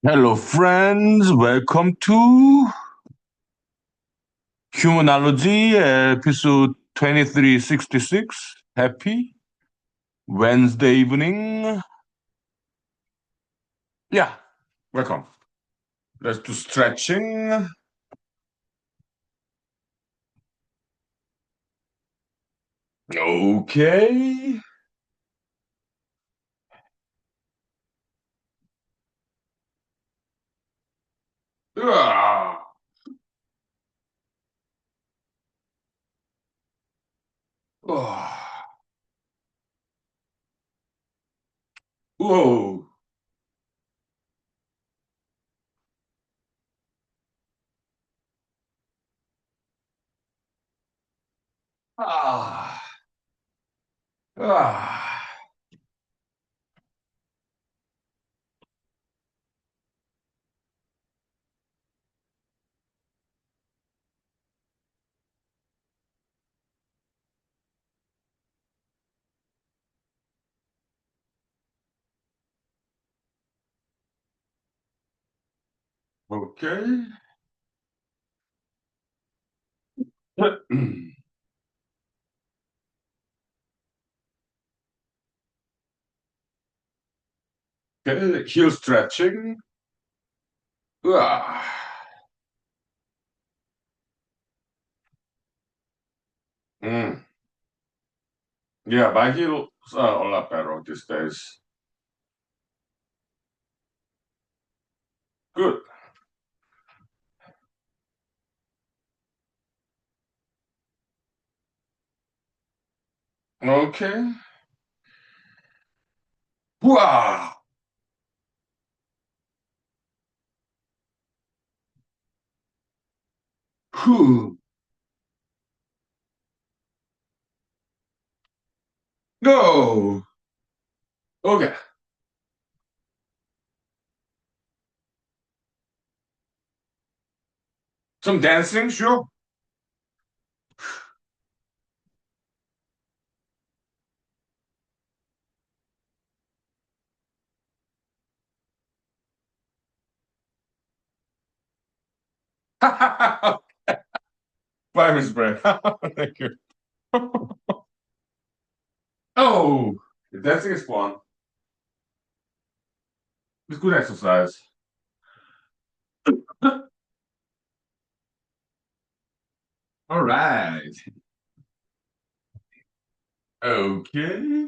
Hello, friends. Welcome to Humanology, episode 2366. Happy Wednesday evening. Yeah, welcome. Let's do stretching. Okay. Ah. Oh. Whoa. Ah. Ah. Okay. Okay. Heel stretching. Ah. Mm. Yeah, my heels are a lot better these days. Good. Okay. Wow. Whew. Go. Okay. Some dancing, sure. Five spread. Thank you. Oh, dancing is fun. It's good exercise. All right. Okay.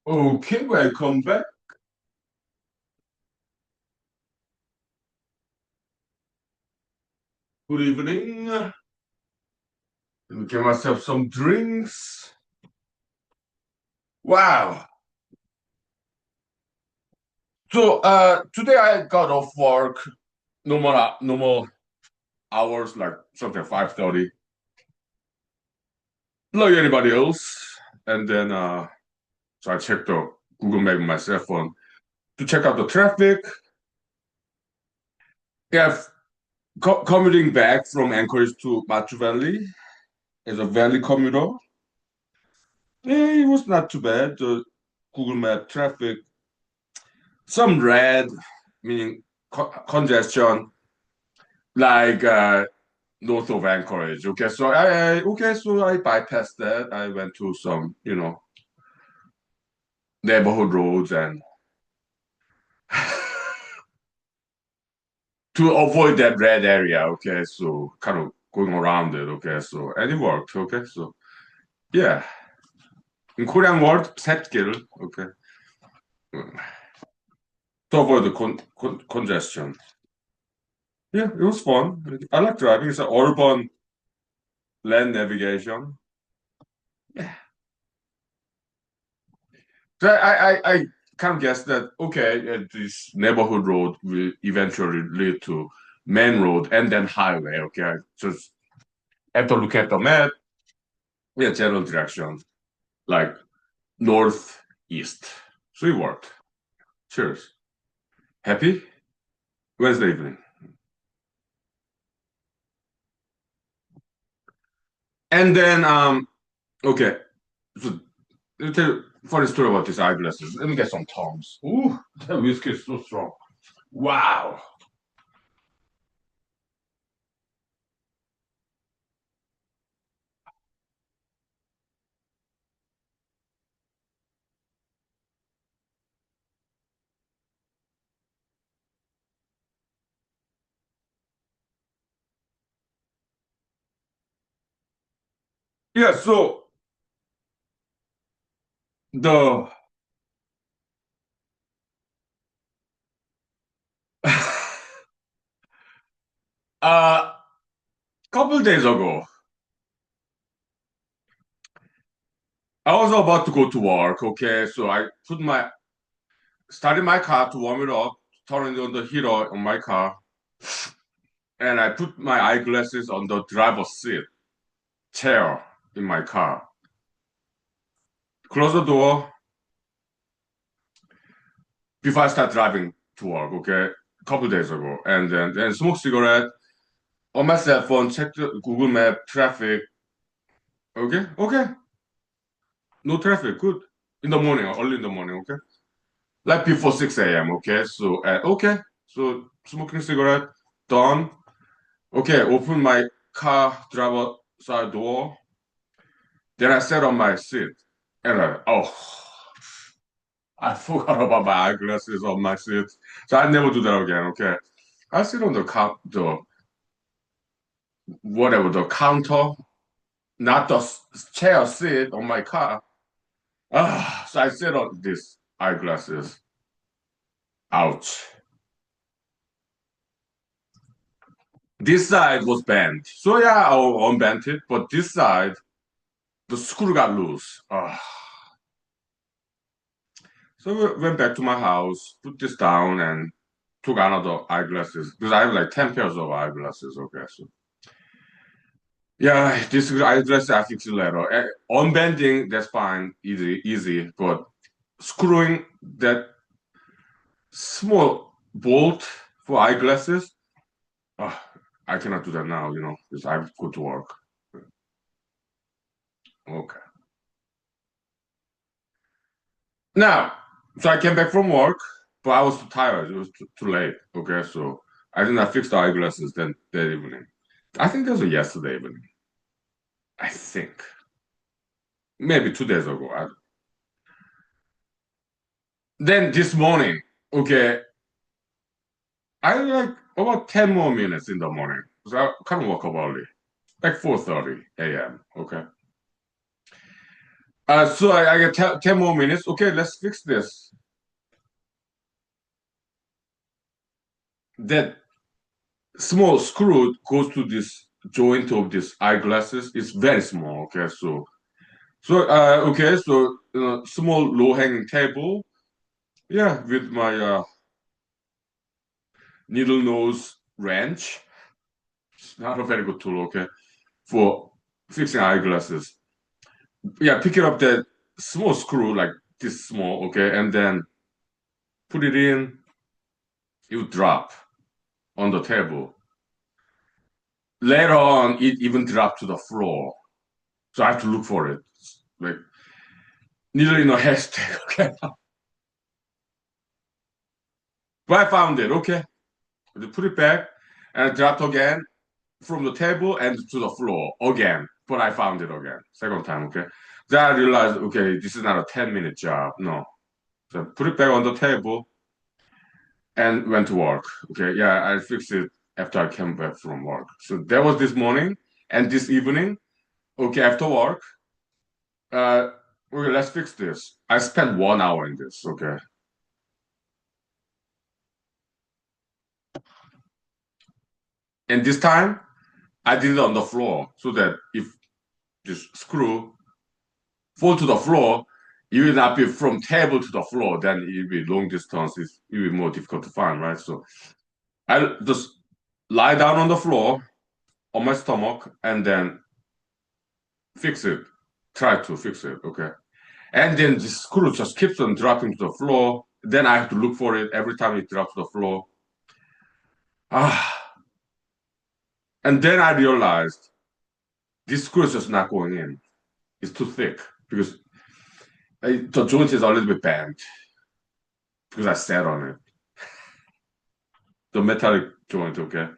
Okay, welcome back. Good evening. Let me get myself some drinks. Wow. So today I got off work normal hours like something 5:30. Like anybody else. And then so I checked the Google Map on my cell phone to check out the traffic. Yeah, commuting back from Anchorage to Machu Valley as a valley commuter. Yeah, it was not too bad. The Google Map traffic, some red, meaning congestion, like north of Anchorage. Okay, so I bypassed that. I went to some, neighborhood roads and to avoid that red area. Okay, so kind of going around it. Okay, so and it worked. Okay, so yeah, in Korean word, 샛길. Okay, to avoid the congestion. Yeah, it was fun. I like driving. It's an urban land navigation. Yeah. So I kind of guess that okay, this neighborhood road will eventually lead to main road and then highway. Okay, I just have to look at the map. Yeah, general direction like northeast. So it worked. Cheers. Happy Wednesday evening. And then okay, so let me tell you a funny story about these eyeglasses. Let me get some Toms. Ooh, that whiskey is so strong. Wow. Yeah, so the uh couple days ago, I was about to go to work. Okay, so I started my car to warm it up, turning on the heater on my car, and I put my eyeglasses on the driver's seat chair in my car. Close the door before I start driving to work. Okay, a couple days ago, and then smoke cigarette on my cell phone, check the Google Map traffic. Okay, okay, no traffic, good. In the morning, early in the morning. Okay, like before 6 a.m. Okay, so so smoking cigarette done. Okay, open my car driver side door. Then I sat on my seat and I forgot about my eyeglasses on my seat. So I never do that again. Okay, I sit on the whatever the counter, not the chair seat on my car. So I sit on these eyeglasses. Ouch. This side was bent. So yeah, I unbent it, but this side, the screw got loose. So we went back to my house, put this down, and took another eyeglasses because I have like 10 pairs of eyeglasses. Okay, so yeah, this eyeglasses I fix it later. Unbending, that's fine, easy, but screwing that small bolt for eyeglasses, uh, I cannot do that now, because I have to go to work. Okay. Now, so I came back from work, but I was too tired. It was too late. Okay, so I did not fix the eyeglasses then that evening. I think that was yesterday evening. I think maybe 2 days ago. Then this morning, okay, I had like about 10 more minutes in the morning. So I kind of woke up early, like 4:30 a.m. Okay, So I get 10 more minutes. Okay, let's fix this. That small screw goes to this joint of this eyeglasses. It's very small. Okay, so small low hanging table. Yeah, with my needle nose wrench. It's not a very good tool. Okay, for fixing eyeglasses. Yeah, picking up that small screw like this small. Okay, and then put it in. You drop on the table. Later on, it even dropped to the floor. So I have to look for it. Like needle in a hashtag. Okay. But I found it. Okay. I put it back and it dropped again from the table and to the floor again. But I found it again. Second time. Okay. Then I realized, okay, this is not a 10-minute job. No. So I put it back on the table and went to work. Okay. Yeah, I fixed it after I came back from work. So that was this morning and this evening. Okay. After work, uh, okay, let's fix this. I spent 1 hour in this. Okay. And this time, I did it on the floor so that if this screw fall to the floor, it will not be from table to the floor. Then it will be long distance. It will be more difficult to find, right? So I just lie down on the floor on my stomach and then fix it. Try to fix it, okay? And then the screw just keeps on dropping to the floor. Then I have to look for it every time it drops to the floor. Ah, and then I realized this screw is just not going in. It's too thick because the joint is a little bit bent because I sat on it. The metallic joint, okay?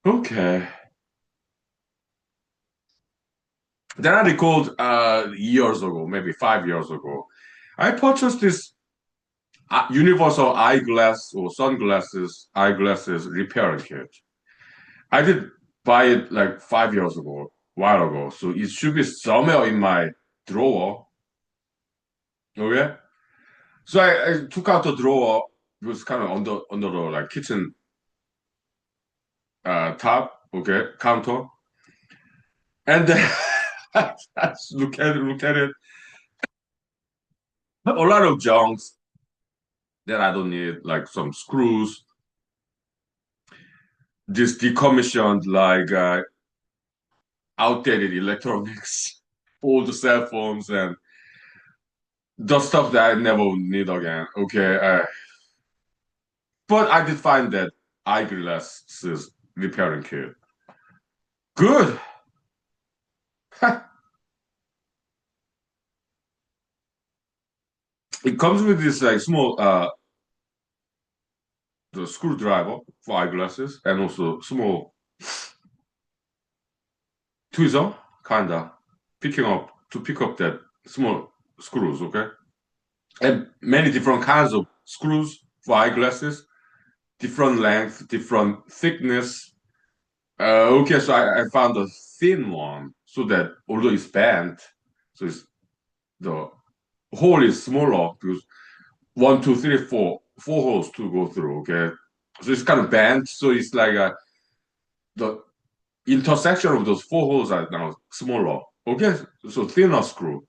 Okay. Then I recalled years ago, maybe 5 years ago, I purchased this universal eyeglass or sunglasses, eyeglasses repairing kit. I did buy it like 5 years ago, a while ago. So it should be somewhere in my drawer. Okay. So I took out the drawer. It was kind of under the like kitchen top, okay, counter. And then I look at it. A lot of junks that I don't need, like some screws, this decommissioned, like outdated electronics, old cell phones, and the stuff that I never need again. Okay, but I did find that eyeglasses repairing kit. Good. It comes with this like small the screwdriver for eyeglasses and also small tweezer, kinda pick up that small screws. Okay, and many different kinds of screws for eyeglasses, different length, different thickness. Okay, so I found a thin one so that although it's bent, so it's the hole is smaller because one, two, three, four holes to go through. Okay, so it's kind of bent, so it's like the intersection of those four holes are now smaller. Okay, so thinner screw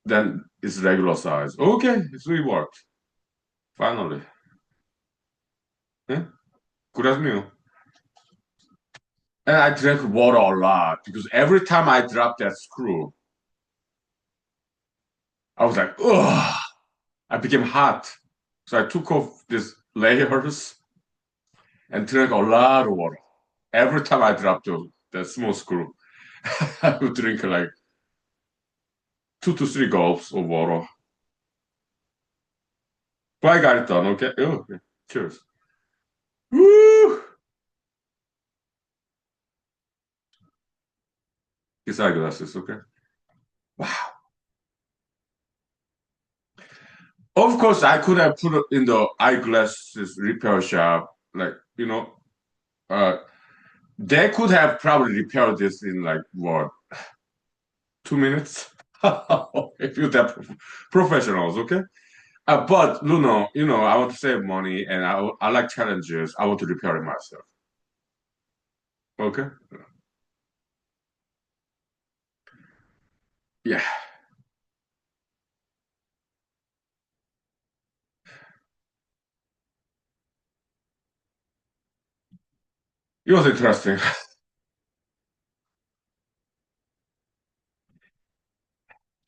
than its regular size. Okay, so it worked finally. Yeah, good as new. And I drank water a lot because every time I dropped that screw, I was like, ugh, I became hot. So I took off these layers and drank a lot of water. Every time I dropped that small screw, I would drink like 2 to 3 gulps of water. But I got it done, okay? Oh, okay. Cheers. Woo! These eyeglasses, okay? Wow. Of course, I could have put it in the eyeglasses repair shop, like, uh, they could have probably repaired this in like what, 2 minutes? If you're that professionals, okay? But Luno, I want to save money and I like challenges. I want to repair it myself. Okay? Yeah. It was interesting.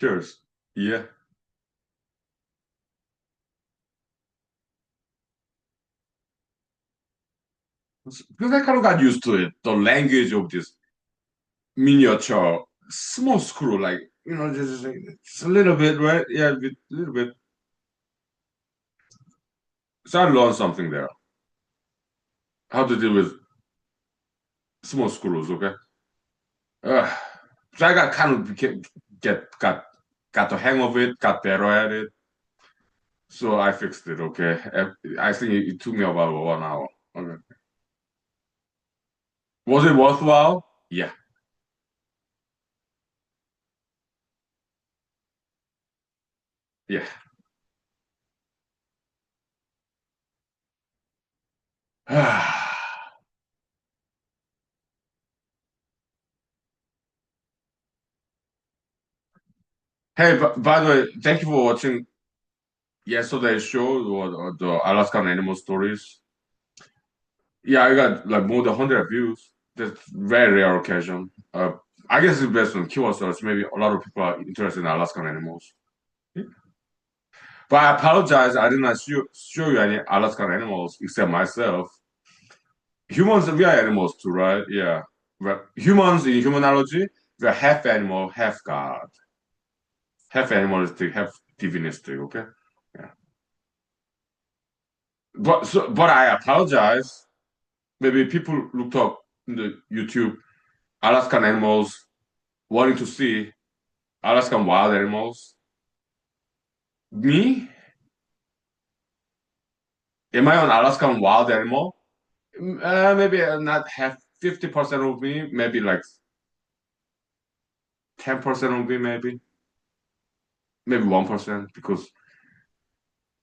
Cheers. Yeah. Because I kind of got used to it. The language of this miniature small screw, like, just a little bit, right? Yeah, a little bit. So I learned something there. How to deal with small screws, okay? Uh, so I got kind of got the hang of it, got better at it. So I fixed it, okay? I think it took me about 1 hour. Okay. Was it worthwhile? Yeah, yeah. Hey, by the way, thank you for watching yesterday's show, or the Alaskan animal stories. Yeah, I got like more than 100 views. That's very rare occasion. I guess it's based on keyword search. Maybe a lot of people are interested in Alaskan animals. Yeah. But I apologize. I did not show you any Alaskan animals except myself. Humans, we are animals too, right? Yeah. But humans in humanology, we are half animal, half god, half animalistic, half divinistic. Okay. Yeah. But I apologize. Maybe people looked up in the YouTube Alaskan animals, wanting to see Alaskan wild animals. Me? Am I an Alaskan wild animal? Maybe not half 50% of me, maybe like 10% of me, maybe 1%, because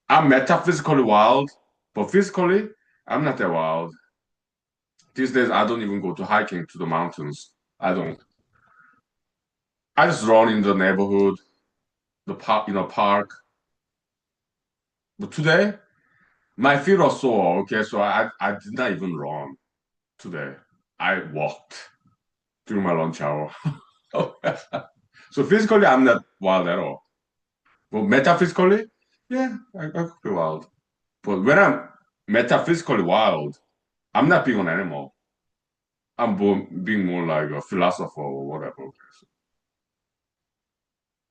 I'm metaphysically wild, but physically, I'm not that wild. These days, I don't even go to hiking to the mountains. I don't. I just run in the neighborhood, the park, park. But today, my feet are sore. Okay, so I did not even run today. I walked during my lunch hour. So physically, I'm not wild at all. But metaphysically, yeah, I could be wild. But when I'm metaphysically wild, I'm not being an animal. Being more like a philosopher or whatever.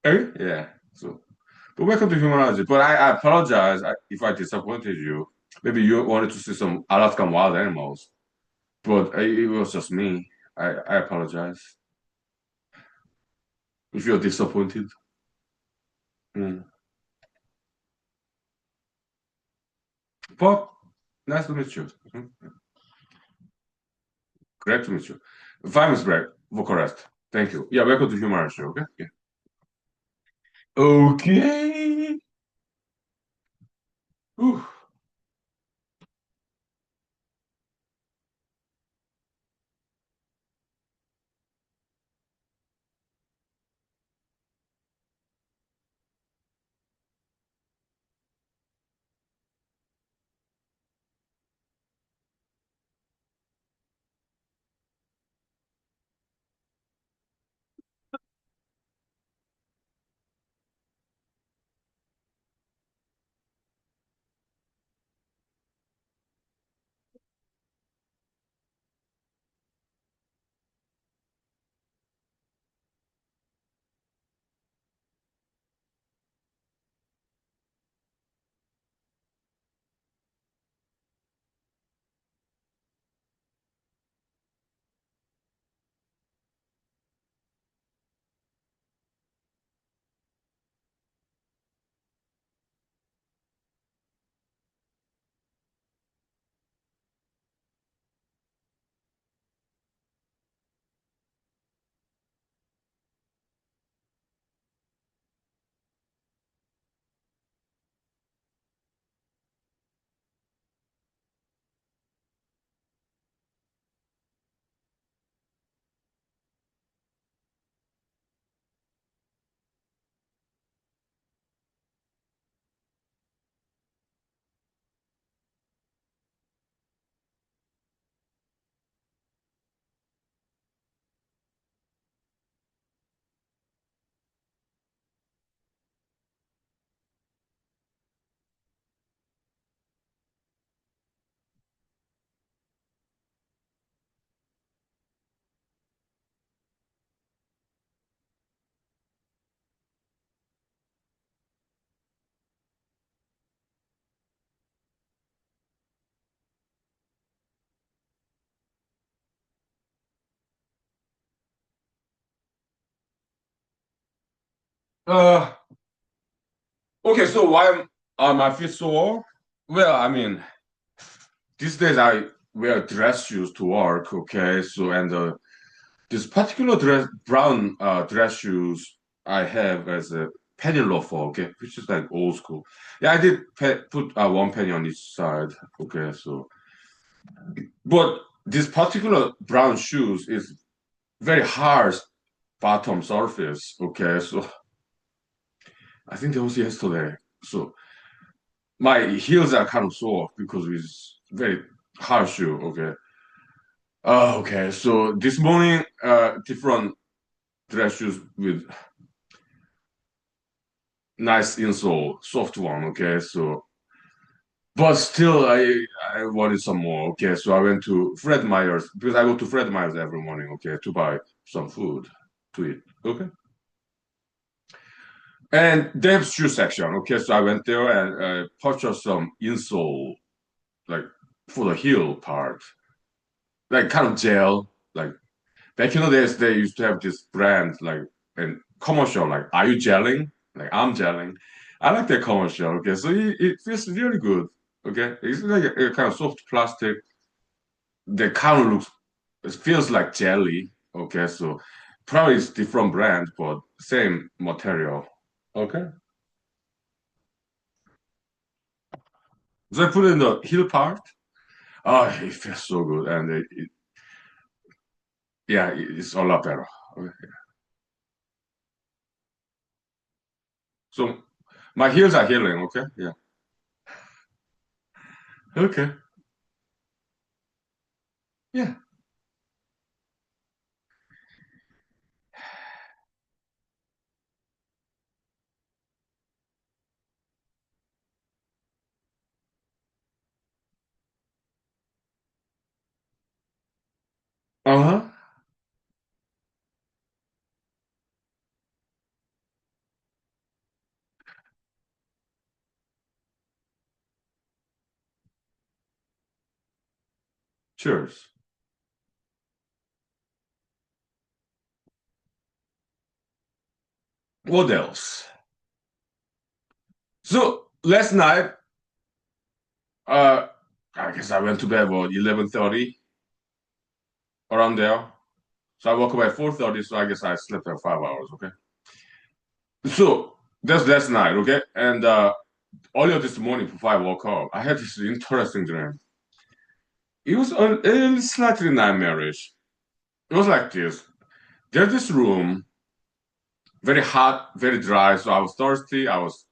Yeah. So, but welcome to humanology. But I apologize if I disappointed you. Maybe you wanted to see some Alaskan wild animals, but it was just me. I apologize if you're disappointed. Mm. But nice to meet you. Mhm. Great to meet you. 5 minutes break. Bucharest. Thank you. Yeah, welcome to humanology. Okay. Yeah. Okay. Whew. Uh, okay, so why are my feet sore? Well, I mean, these days I wear dress shoes to work, okay? So, and this particular brown dress shoes I have as a penny loafer, okay, which is like old school. Yeah, I did put one penny on each side, okay, so. But this particular brown shoes is very hard bottom surface, okay, so I think that was yesterday. So my heels are kind of sore because it's very hard shoe, okay. Okay, so this morning, different dress shoes with nice insole, soft one. Okay, so but still, I wanted some more. Okay, so I went to Fred Meyer's because I go to Fred Meyer's every morning. Okay, to buy some food to eat. Okay, and they have shoe section. Okay, so I went there and purchased some insole like for the heel part, like kind of gel. Like back in the days, they used to have this brand like and commercial like, "Are you gelling?" Like I'm gelling. I like that commercial. Okay, so it feels really good. Okay, it's like a kind of soft plastic that kind of looks, it feels like jelly. Okay, so probably it's different brand, but same material. Okay, so I put it in the heel part. Oh, it feels so good, and yeah, it's a lot better. Okay. So my heels are healing. Okay, yeah. Okay, yeah. Uh huh. Cheers. What else? So last night, uh, I guess I went to bed about 11:30 around there. So I woke up at 4:30. So I guess I slept for 5 hours. Okay. So that's last night. Okay. And earlier this morning before I woke up, I had this interesting dream. It was slightly nightmarish. It was like this. There's this room, very hot, very dry. So I was thirsty. I was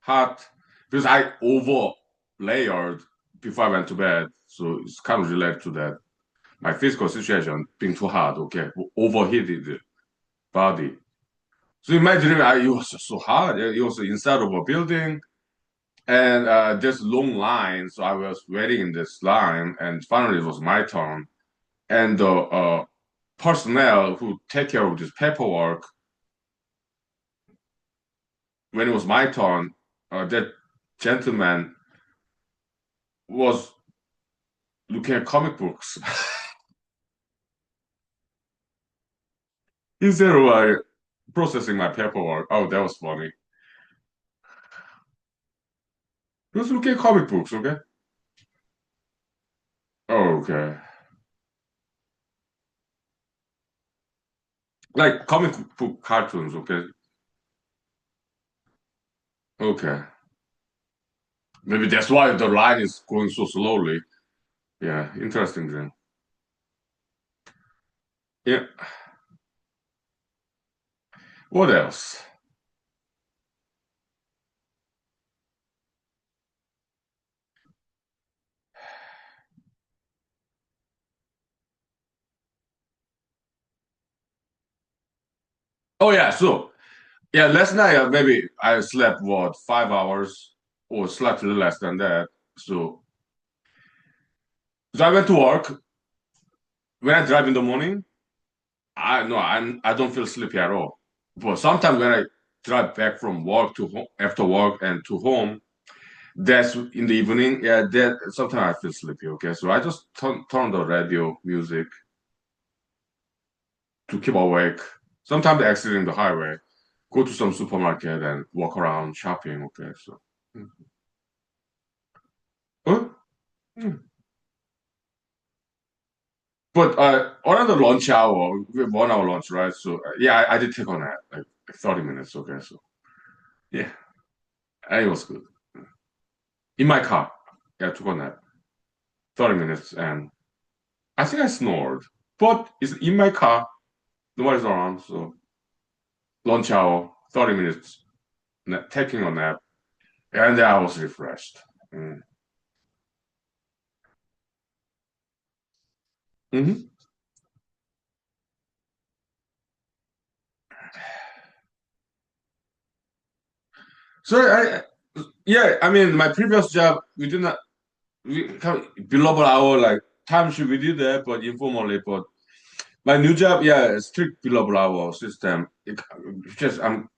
hot because I over layered before I went to bed. So it's kind of related to that. My physical situation being too hot, okay, overheated body. So in my dream, it was so hot. It was inside of a building, and there's long line. So I was waiting in this line, and finally it was my turn. And the personnel who take care of this paperwork, when it was my turn, that gentleman was looking at comic books instead of processing my paperwork. Oh, that was funny. He was looking at comic books, okay? Oh, okay. Like comic book cartoons, okay? Okay. Maybe that's why the line is going so slowly. Yeah, interesting then. Yeah. What else? Oh yeah, so yeah, last night maybe I slept what 5 hours or slightly less than that. So I went to work. When I drive in the morning, I no, I don't feel sleepy at all. But sometimes when I drive back from work to home after work and to home, that's in the evening. Yeah, that sometimes I feel sleepy. Okay, so I just turn the radio music to keep awake. Sometimes exiting the highway, go to some supermarket and walk around shopping. Okay, so. Mm. Huh? Mm. But another lunch hour, we have 1 hour lunch, right? So yeah, I did take on that like 30 minutes. Okay, so yeah, and it was good. In my car, yeah, I took on that 30 minutes, and I think I snored, but it's in my car, nobody's around, so lunch hour, 30 minutes, taking a nap, and then I was refreshed. Mm. Hmm. So yeah, I mean, my previous job, we did not, we kind of billable hour, like time sheet, we did that, but informally. But my new job, yeah, strict billable hour system. Just I'm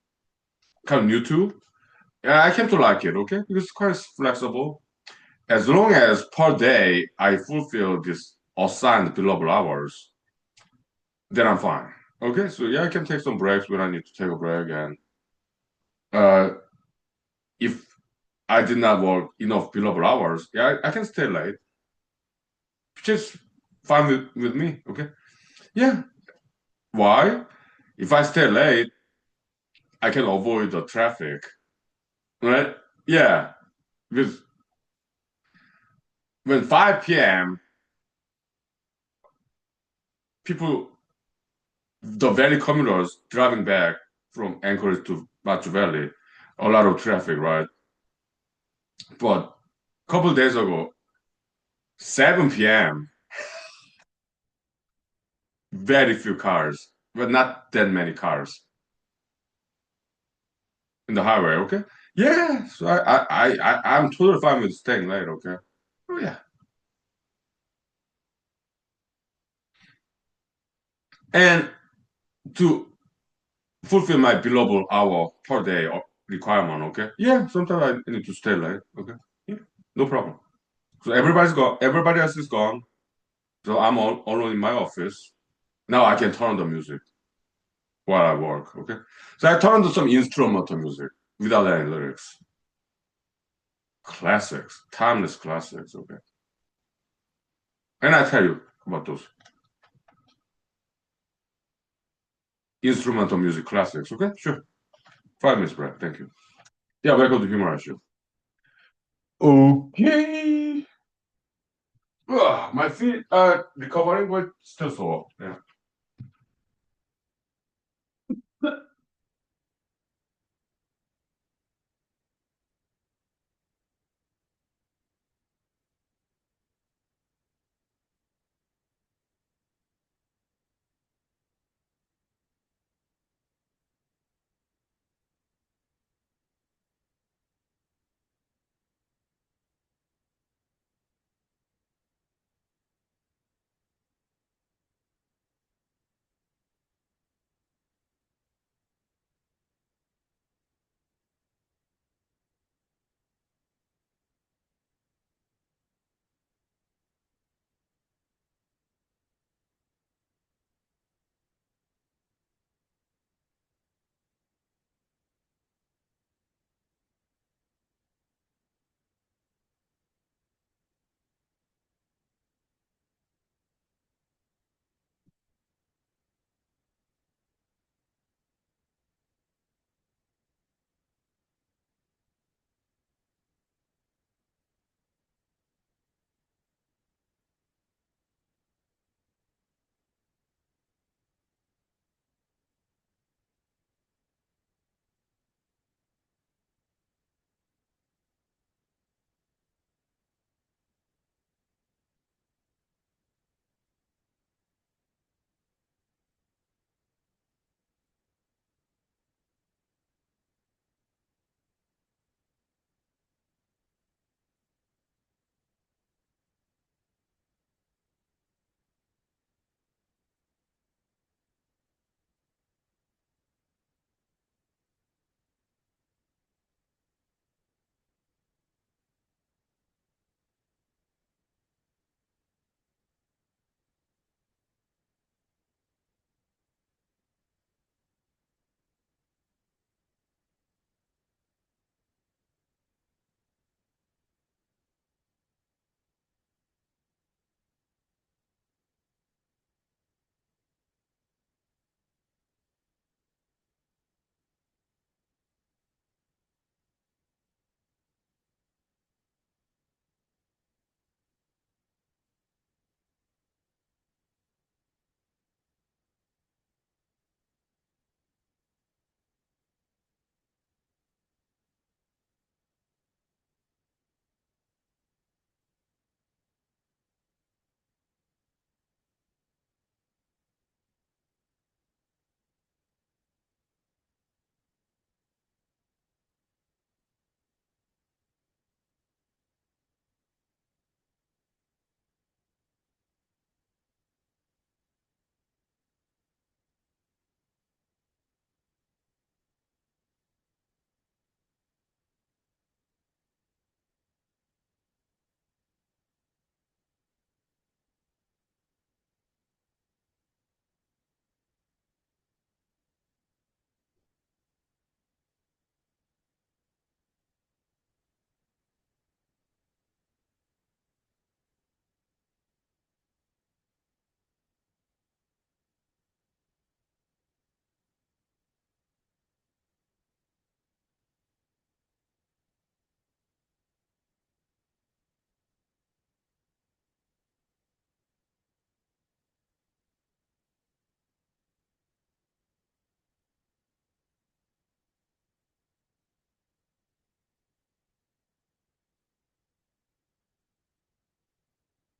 kind of new to. Yeah, I came to like it, okay, because it's quite flexible. As long as per day I fulfill this assigned billable hours, then I'm fine. Okay, so yeah, I can take some breaks when I need to take a break, and uh, if I did not work enough billable hours, yeah, I can stay late, which is fine with me. Okay, yeah. Why? If I stay late, I can avoid the traffic, right? Yeah, because when 5 p.m. people, the valley commuters driving back from Anchorage to Machu Valley, a lot of traffic, right? But a couple days ago, 7 p.m., very few cars, but not that many cars in the highway. Okay, yeah. So I'm totally fine with staying late. Okay. Oh yeah. And to fulfill my billable hour per day requirement. Okay. Yeah. Sometimes I need to stay late. Okay. Yeah. No problem. So everybody's gone. Everybody else is gone. So I'm all alone in my office. Now I can turn on the music while I work. Okay. So I turn on some instrumental music without any lyrics. Classics, timeless classics. Okay. And I tell you about those instrumental music classics. Okay. Sure. 5 minutes break. Thank you. Yeah. Welcome to Humor Show. Okay. Ugh, my feet are recovering, but still sore. Yeah.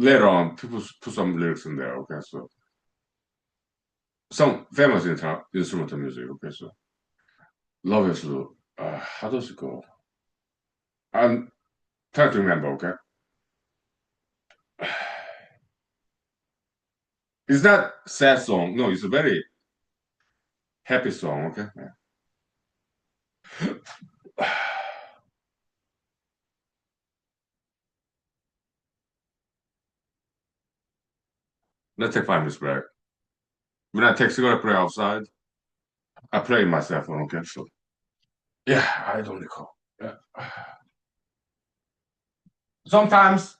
later on people put some lyrics in there. Okay, so some famous instrumental music. Okay, so Love is Blue. How does it go? I'm trying to remember. Okay, it's not sad song. No, it's a very happy song. Okay, let's take 5 minutes break. When I take cigarette play outside, I play myself on. Okay, so yeah, I don't recall. Yeah. Sometimes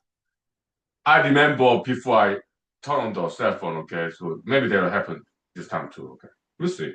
I remember before I turn on the cell phone. Okay, so maybe that will happen this time too. Okay, we'll see.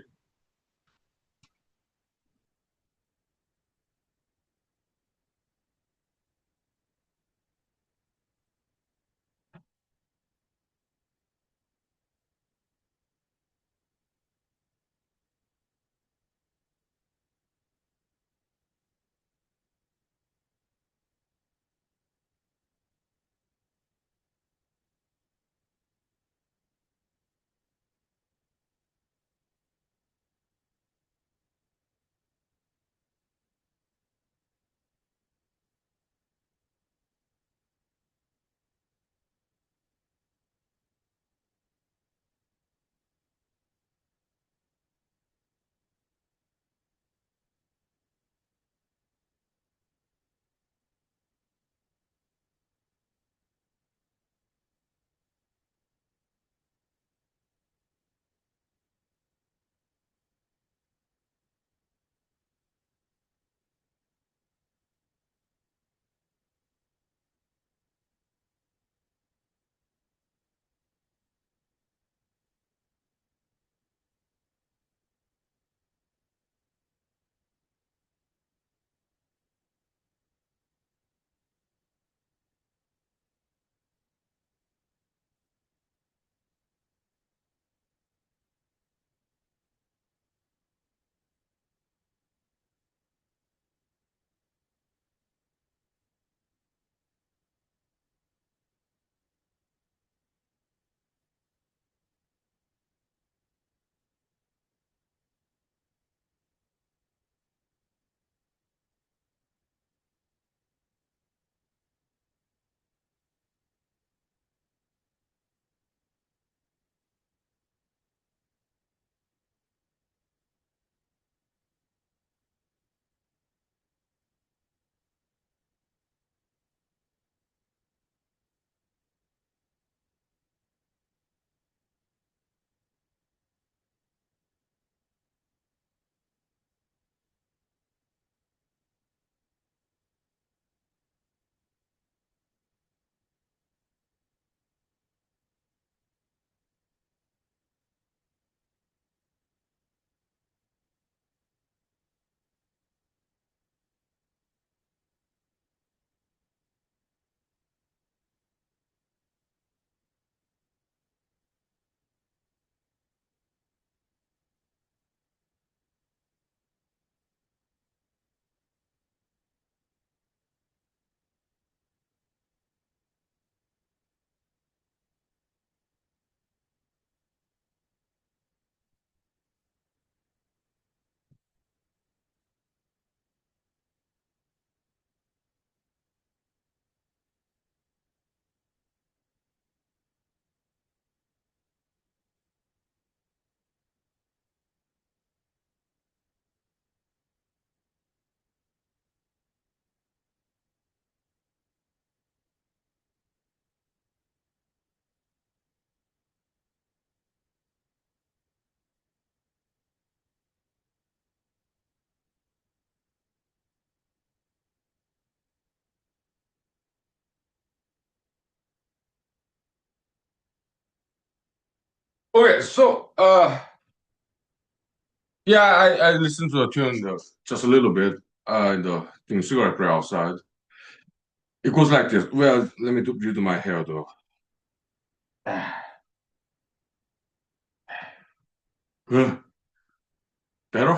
Okay, so yeah, I listened to the tune just a little bit in the in cigarette play outside. It goes like this. Well, let me redo my hair though. Better?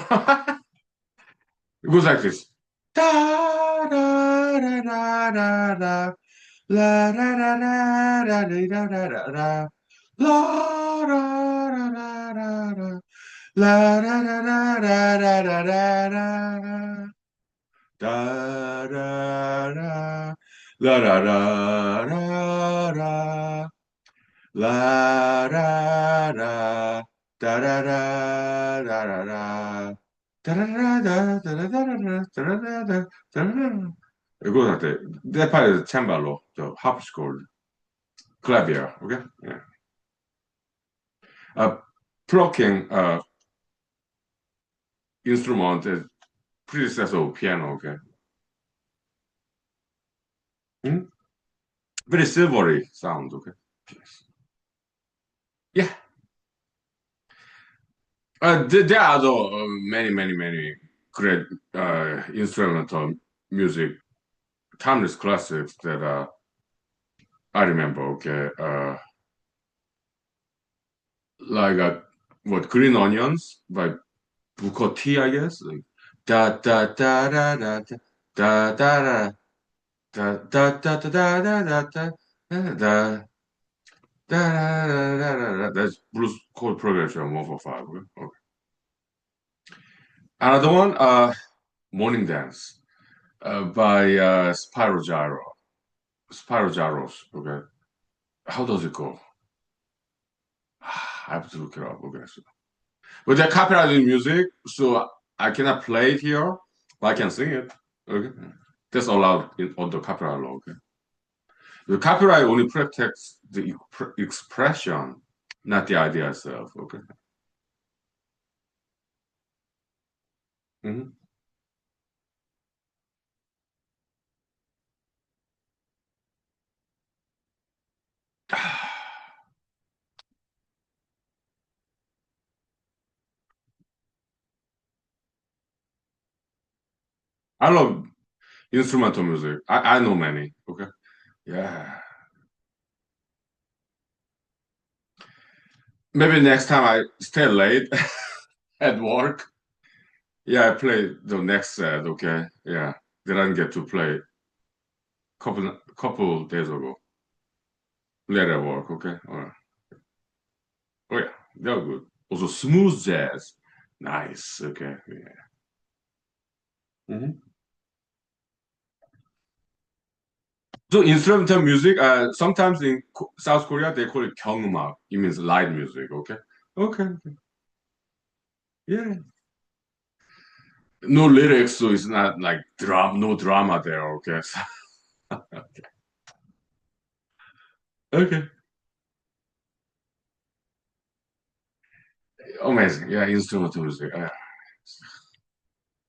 It goes like this. Da, da, da, da, da, da. La ra ra ra ra ra ra ra ra. La ra ra ra ra ra. La ra ra ra ra ra ra ra ra. Da ra ra. La ra ra ra ra. La ra ra. Da ra ra ra ra ra. Da ra ra da da da da da da da da da da da. Guardate, that part is cembalo, the harpsichord, clavier, okay? Yeah. Plucking instrument is predecessor of piano, okay? Hmm? Very silvery sound, okay? Yeah. There are though, many great instrumental music, timeless classics that I remember, okay? Like what Green Onions by Booker T, I guess. Like, da da da da da da da da da da da da da da da da da da da. That's blues chord progression 145. Okay. Another one, Morning Dance by Spyro Gyro. Spyro Gyros. Okay. How does it go? I have to look it up. Okay. So, but they're copyrighted music, so I cannot play it here, but I can sing it. Okay. That's allowed on the copyright law. Okay. The copyright only protects the expression, not the idea itself. Okay. Mhm. I love instrumental music. I know many. Okay. Yeah. Maybe next time I stay late at work. Yeah, I play the next set. Okay. Yeah. Didn't get to play couple days ago. Late at work. Okay. All right. Oh yeah, they're good. Also smooth jazz. Nice. Okay. Yeah. Mhm. So instrumental music, sometimes in South Korea they call it 경음악. It means light music. Okay. Okay. Yeah. No lyrics, so it's not like no drama there. Okay. Okay. Amazing. Yeah, instrumental music.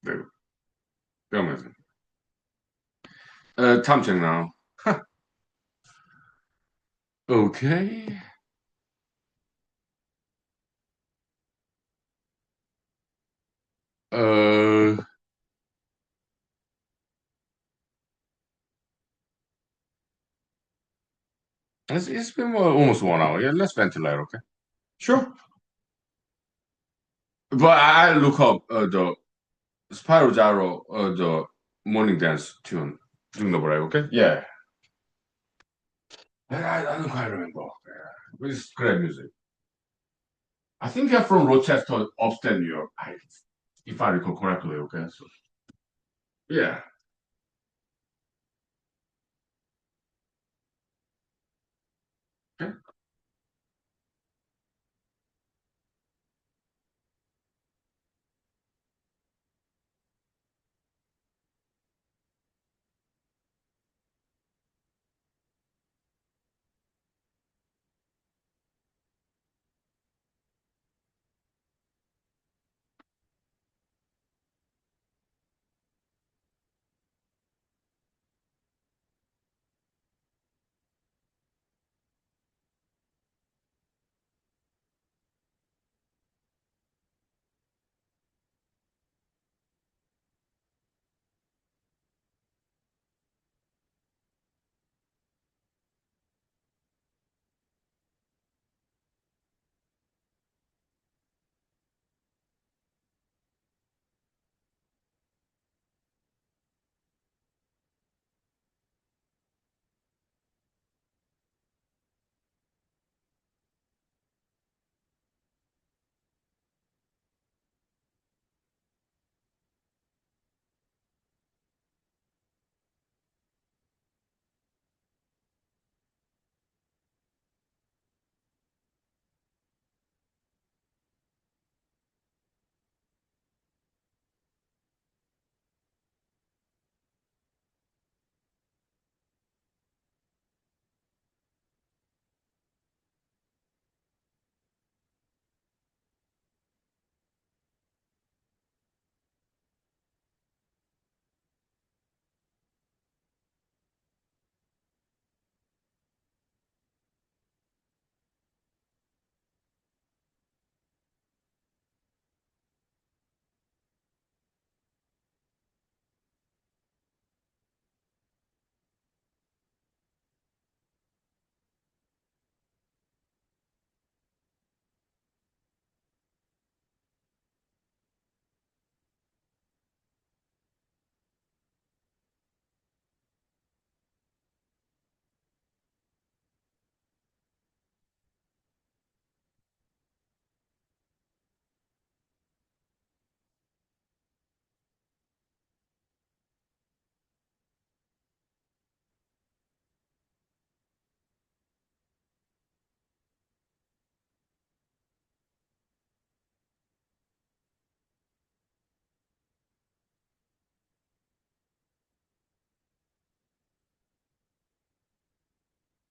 They're, they're amazing. Time check now. Okay. Uh, it's been almost 1 hour. Yeah, let's ventilate. Okay. Sure. But I look up the Spiral Gyro, the morning dance tune during the break. Okay. Yeah. I don't quite remember. Yeah. But it's great music. I think they're from Rochester, upstate New York. If I recall correctly. Okay. So yeah. Okay.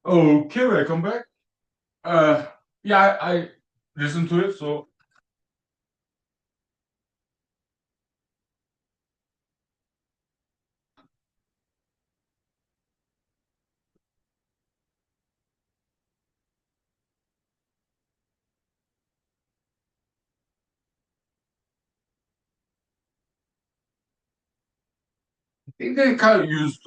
Okay, welcome back. Uh, yeah, I listened to it, so I think they kind of used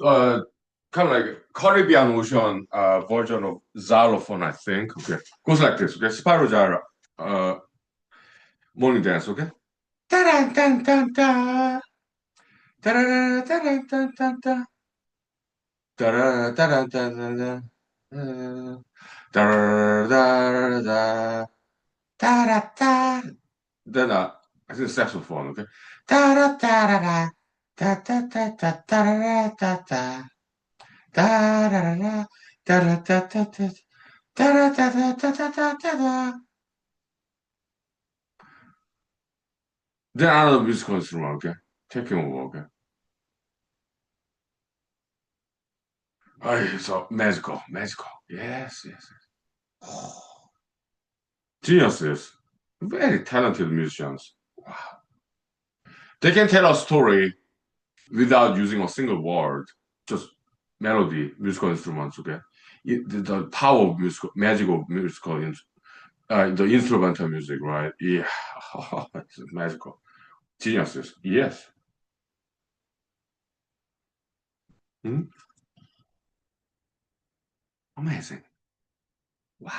kind of like Caribbean Ocean version of xylophone, I think. Okay, goes like this. Okay, Spiral Gyra, uh, morning dance. Okay, taran tan tan ta, taran taran tan tan ta, taran taran tan tan ta, da da da da da da. Then I think saxophone. Okay, da da da da da da da da da da da da. Da da da da da da da da da da da da da da da da. Then another musical instrument, okay? Taking over, okay? Oh, so magical, magical. Yes, yes. Geniuses. Very talented musicians. Wow. They can tell a story without using a single word, just melody, musical instruments, okay? The power of musical, magic of musical, the instrumental music, right? Yeah, it's magical. Geniuses, yes. Hmm? Amazing. Wow.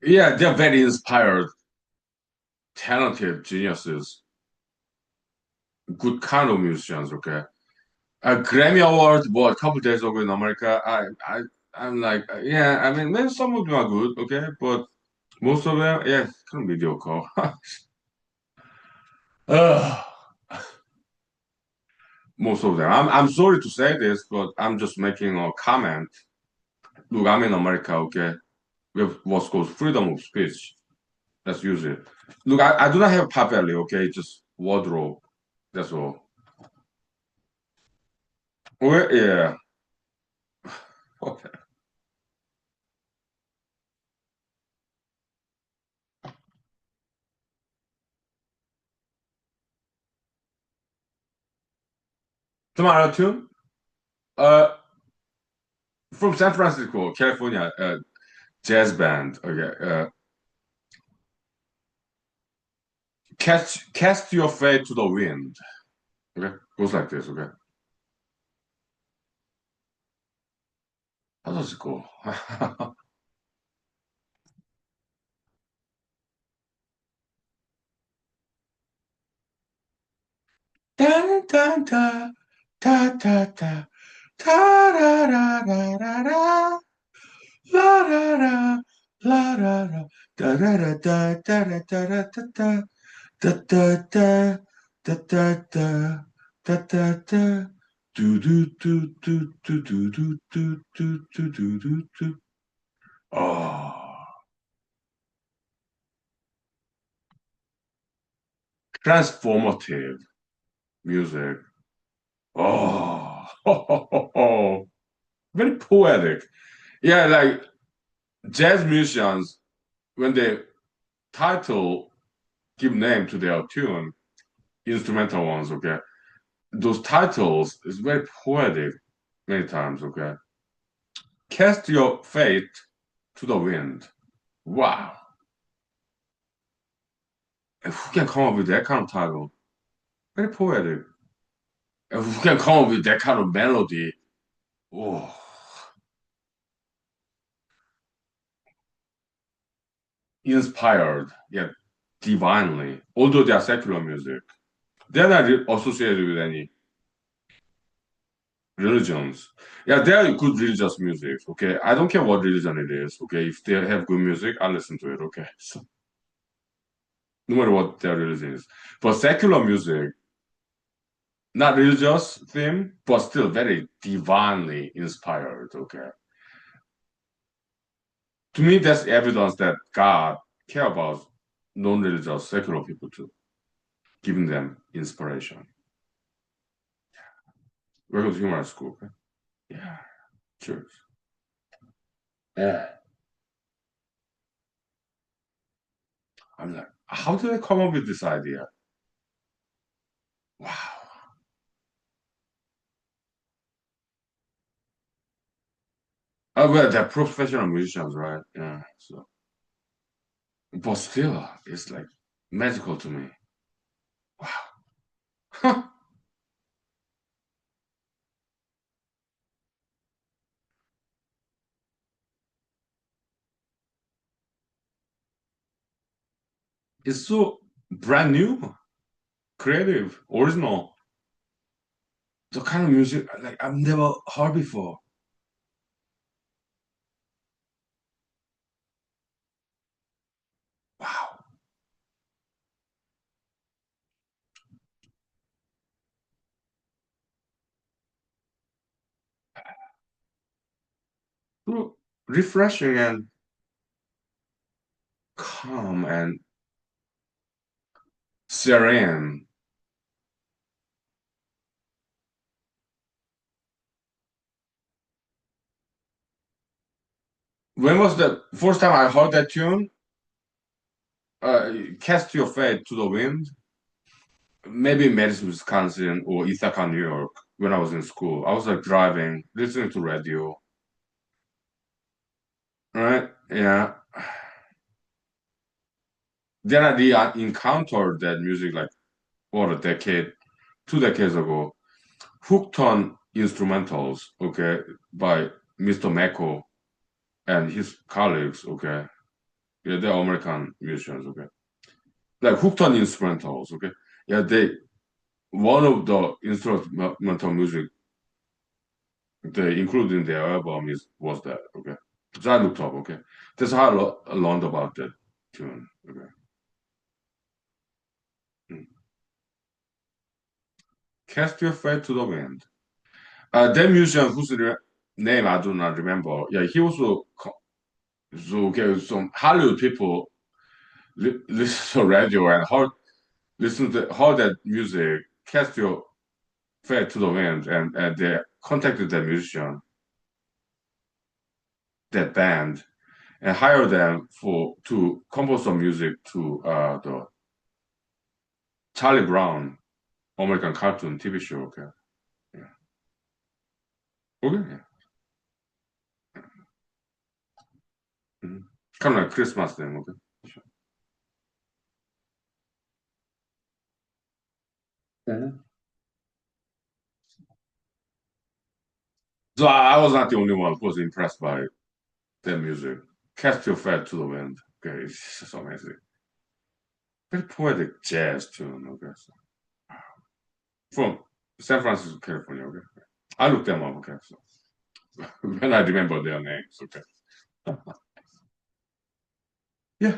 Yeah, they're very inspired, talented geniuses, good kind of musicians. Okay, a Grammy Award, what, a couple days ago in America. I'm like, yeah. I mean, maybe some of them are good, okay, but most of them, yeah, kind of mediocre. Ugh, most of them. I'm sorry to say this, but I'm just making a comment. Look, I'm in America, okay. We have what's called freedom of speech. Let's use it. Look, I do not have pop belly, okay, just wardrobe. That's all. Well, yeah. Okay. Tomato tune? Uh, from San Francisco, California, jazz band. Okay. Cast your fate to the wind. Okay. Goes like this. Okay. How does it go? Dun, dun, dun, da, da, da, da, da, da, da, da, da, la, da, da, la, da, da, da, da, da, da, da, da, da, da, da. Da da da da da da da da da do do do do do do do do do do do do do. Oh, transformative music. Oh, very poetic. Yeah, like jazz musicians when they title give name to their tune, instrumental ones. Okay, those titles is very poetic many times. Okay, cast your fate to the wind. Wow. Who can come up with that kind of title? Very poetic. Who can come up with that kind of melody? Oh, inspired, yet divinely. Although they are secular music, they're not associated with any religions. Yeah, they are good religious music. Okay, I don't care what religion it is. Okay, if they have good music, I listen to it. Okay, so no matter what their religion is, but secular music, not religious theme, but still very divinely inspired. Okay, To me, that's evidence that God care about non-religious secular people too, giving them inspiration. Welcome to human school. Okay? Yeah, cheers. Yeah. I'm like, how did I come up with this idea? Wow. Oh, well, they're professional musicians, right? Yeah. So, but still, it's like magical to me. Wow. It's so brand new, creative, original. The kind of music like I've never heard before. Wow. So refreshing and calm and serene. When was the first time I heard that tune? Cast Your Fate to the Wind. Maybe in Madison, Wisconsin or Ithaca, New York, when I was in school. I was like driving, listening to radio. Right? Yeah. Then I encountered that music like what a decade, 2 decades ago. Hooked on instrumentals, okay, by Mr. Meko and his colleagues, okay. Yeah, they're American musicians, okay. Like hooked on instrumentals, okay. Yeah, they one of the instrumental music they included in their album is was that, okay. So I looked up, okay. That's how I learned about that tune, okay. Mm. Cast Your Fate to the Wind. That musician whose name I do not remember. Yeah, he also so okay, some Hollywood people listen to radio and listen to heard that music, cast your fate to the wind, and they contacted the musician, that band, and hired them for to compose some music to the Charlie Brown American cartoon TV show. Okay, yeah, okay, yeah. Mhm. Kind of like Christmas thing. Okay, sure. Mhm. So I was not the only one who was impressed by their music. Cast your fate to the wind. Okay, it's just amazing. Very poetic jazz tune. Okay, so. From San Francisco, California. Okay, I looked them up. Okay, so when I remember their names. Okay, yeah.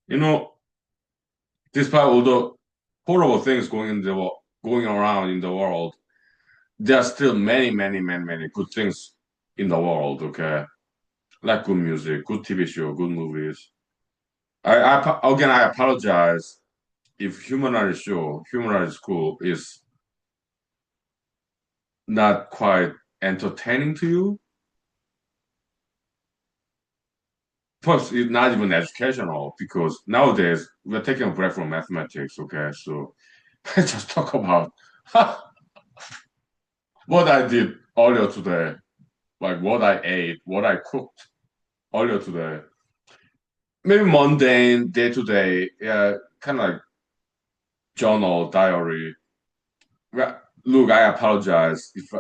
You know, despite all the horrible things going around in the world, there are still many, many, many, many good things in the world. Okay, like good music, good TV show, good movies. Again, I apologize if humanized school is not quite entertaining to you. Plus, it's not even educational because nowadays we're taking a break from mathematics. Okay, so I just talk about what I did earlier today, like what I ate, what I cooked earlier today. Maybe mundane, day to day, yeah, kind of like journal, diary. Well, look, I apologize if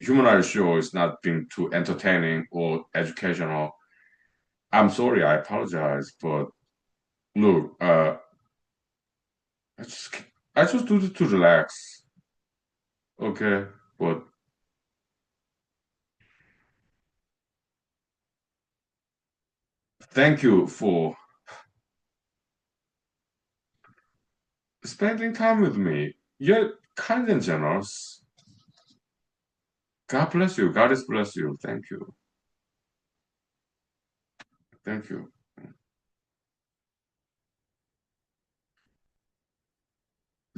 humanized show is not being too entertaining or educational. I'm sorry, I apologize, but look, I just I just do it to relax, okay? But thank you for spending time with me. You're kind and generous. God bless you. God is bless you. Thank you. Thank you.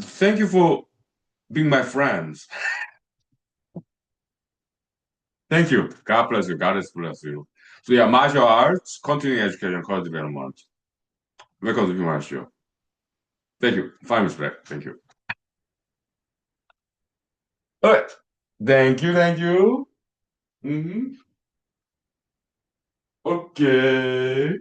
Thank you for being my friends. Thank you. God bless you. God is bless you. So yeah, martial arts, continuing education, career development. Welcome to my show. Thank you. Fine respect. Thank you. All right. Thank you. Thank you. Mm-hmm. Okay.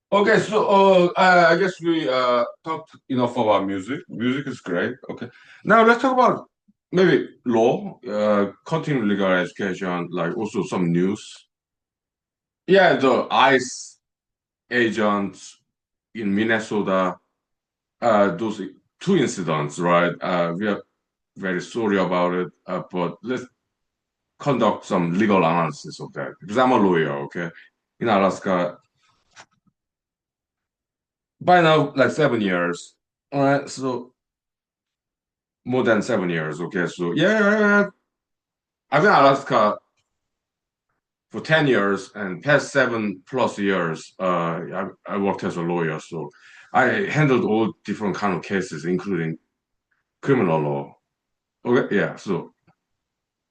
Okay, so I guess we talked enough about music. Music is great. Okay, now let's talk about maybe law, continuing legal education, like also some news. Yeah, the ICE agents in Minnesota, those two incidents, right? We are very sorry about it, but let's conduct some legal analysis of that because I'm a lawyer. Okay, in Alaska, by now like 7 years. All right, so more than 7 years. Okay, so yeah, I've been in Alaska for 10 years and past 7+ years, I worked as a lawyer. So I handled all different kind of cases, including criminal law. Okay, yeah. So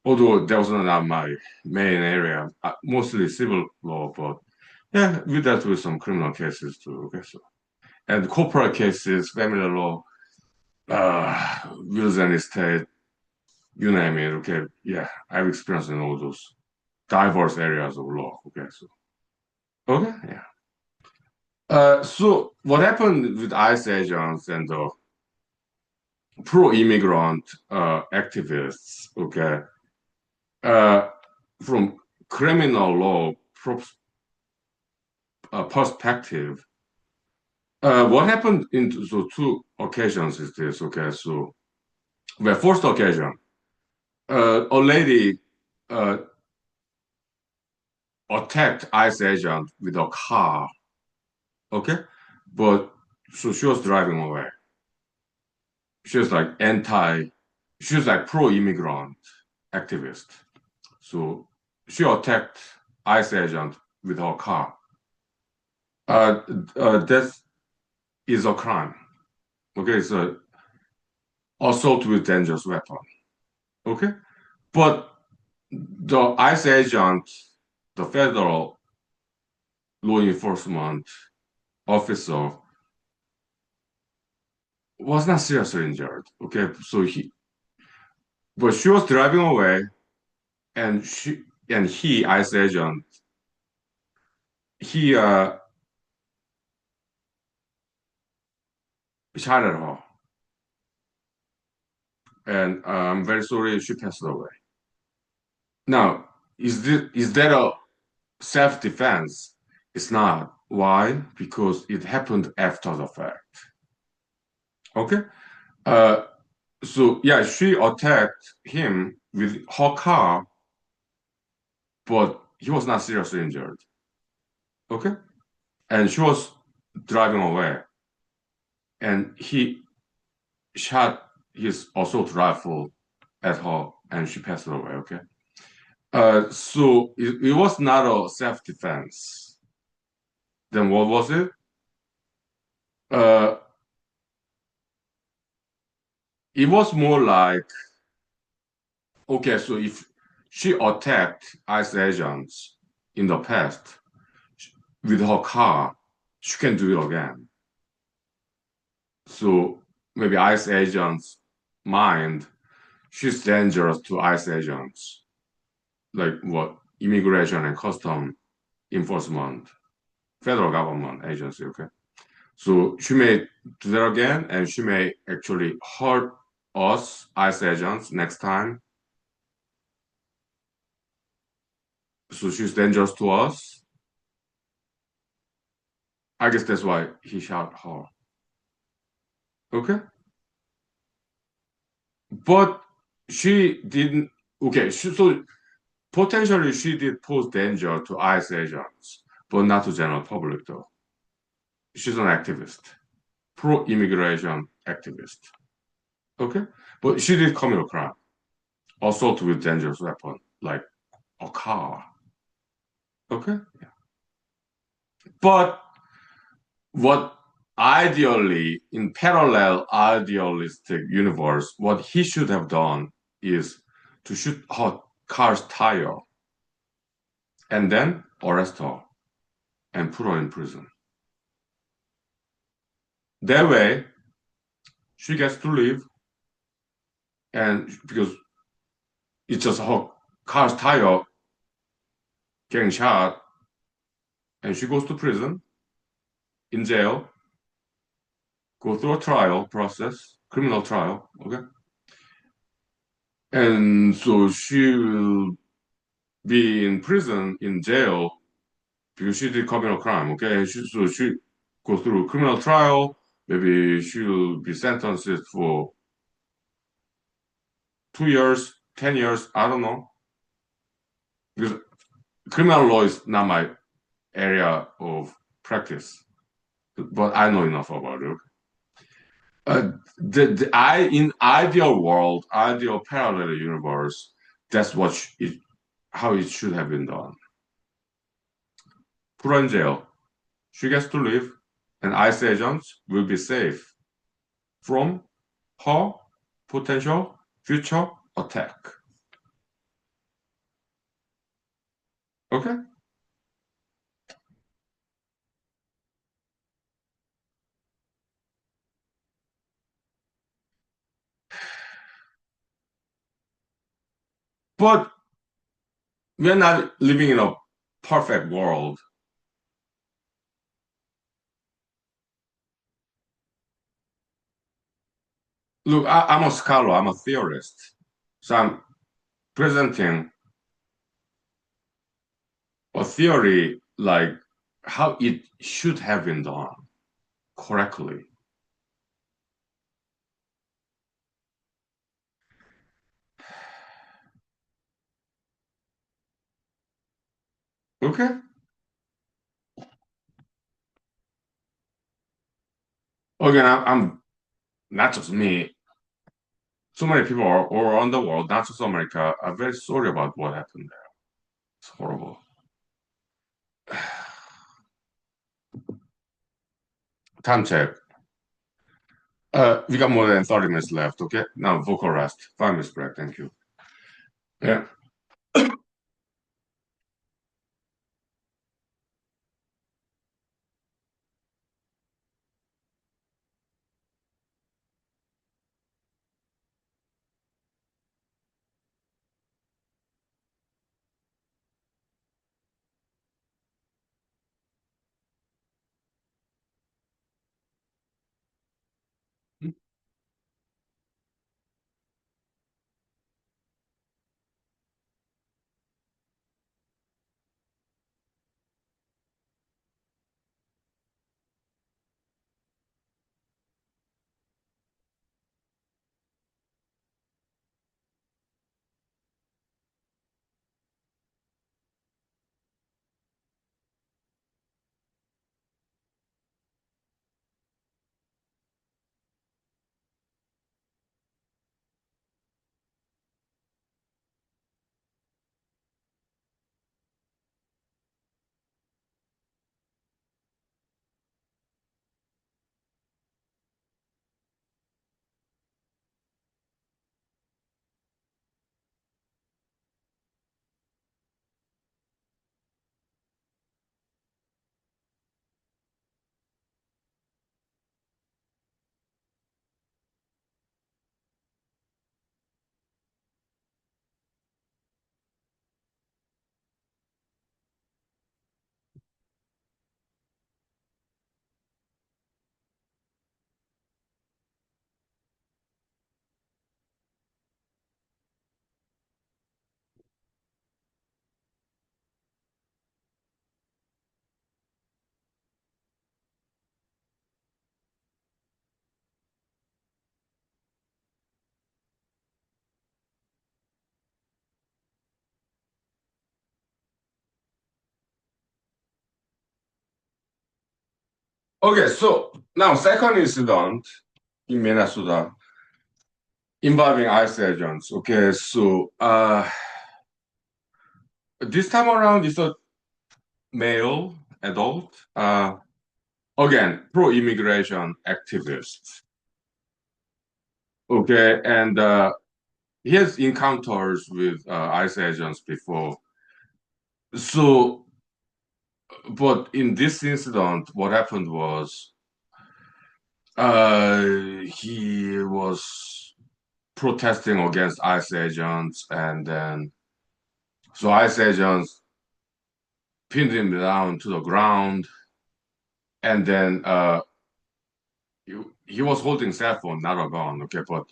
although that was not my main area, mostly civil law, but yeah, we dealt with some criminal cases too. Okay, so and corporate cases, family law, wills and estate, you name it. Okay, yeah, I've experienced in all those diverse areas of law. Okay, so okay, yeah. So what happened with ICE agents and the pro-immigrant activists? Okay, uh, from criminal law perspective, what happened in the two occasions is this. Okay, so the first occasion, a lady uh, attacked ICE agent with a car. Okay, but so she was driving away. She was like anti, she was like pro-immigrant activist. So she attacked ICE agent with her car. Uh, that is a crime. Okay, it's a assault with dangerous weapon. Okay, but the ICE agent, the federal law enforcement officer, was not seriously injured. Okay, so but she was driving away, and he, ICE agent, he shot at her, and I'm very sorry she passed away. Now, is that a self-defense? It's not. Why? Because it happened after the fact. Okay. Uh, so yeah, she attacked him with her car, but he was not seriously injured. Okay. And she was driving away, and he shot his assault rifle at her, and she passed away. Okay. So it was not a self-defense. Then what was it? Uh, it was more like, okay, so if she attacked ICE agents in the past with her car, she can do it again. So maybe ICE agents mind she's dangerous to ICE agents, like what immigration and custom enforcement, federal government agency. Okay, so she may do that again, and she may actually hurt us ICE agents next time. So she's dangerous to us. I guess that's why he shot her. Okay. But she didn't, okay, so potentially she did pose danger to ICE agents, but not to general public though. She's an activist, pro-immigration activist. Okay. But she did commit a crime, assault with dangerous weapon, like a car. Okay. But what ideally, in parallel idealistic universe, what he should have done is to shoot her car's tire and then arrest her and put her in prison. That way, she gets to live, and because it's just her car's tire getting shot, and she goes to prison, in jail, go through a trial process, criminal trial, okay? And so she will be in prison, in jail, because she did commit a crime, okay? So she go through criminal trial, maybe she'll be sentenced for 2 years, 10 years, I don't know. Because criminal law is not my area of practice, but I know enough about it. In ideal world, ideal parallel universe, That's how it should have been done. Put her in jail. She gets to live, and ICE agents will be safe from her potential future attack. Okay? But we're not living in a perfect world. Look, I'm a scholar, I'm a theorist. So I'm presenting a theory like how it should have been done correctly. Okay? Again, I'm not just me. So many people all around the world, not just America, are very sorry about what happened there. It's horrible. Time check. We got more than 30 minutes left, okay? Now, vocal rest. 5 minutes break, thank you. Yeah. Okay, so now second incident in Minnesota involving ICE agents. Okay, so this time around it's a male adult. Again, pro-immigration activist. Okay, and he has encounters with ICE agents before. So, but in this incident, what happened was he was protesting against ICE agents, and then so ICE agents pinned him down to the ground, and then he was holding cell phone, not a gun. Okay, but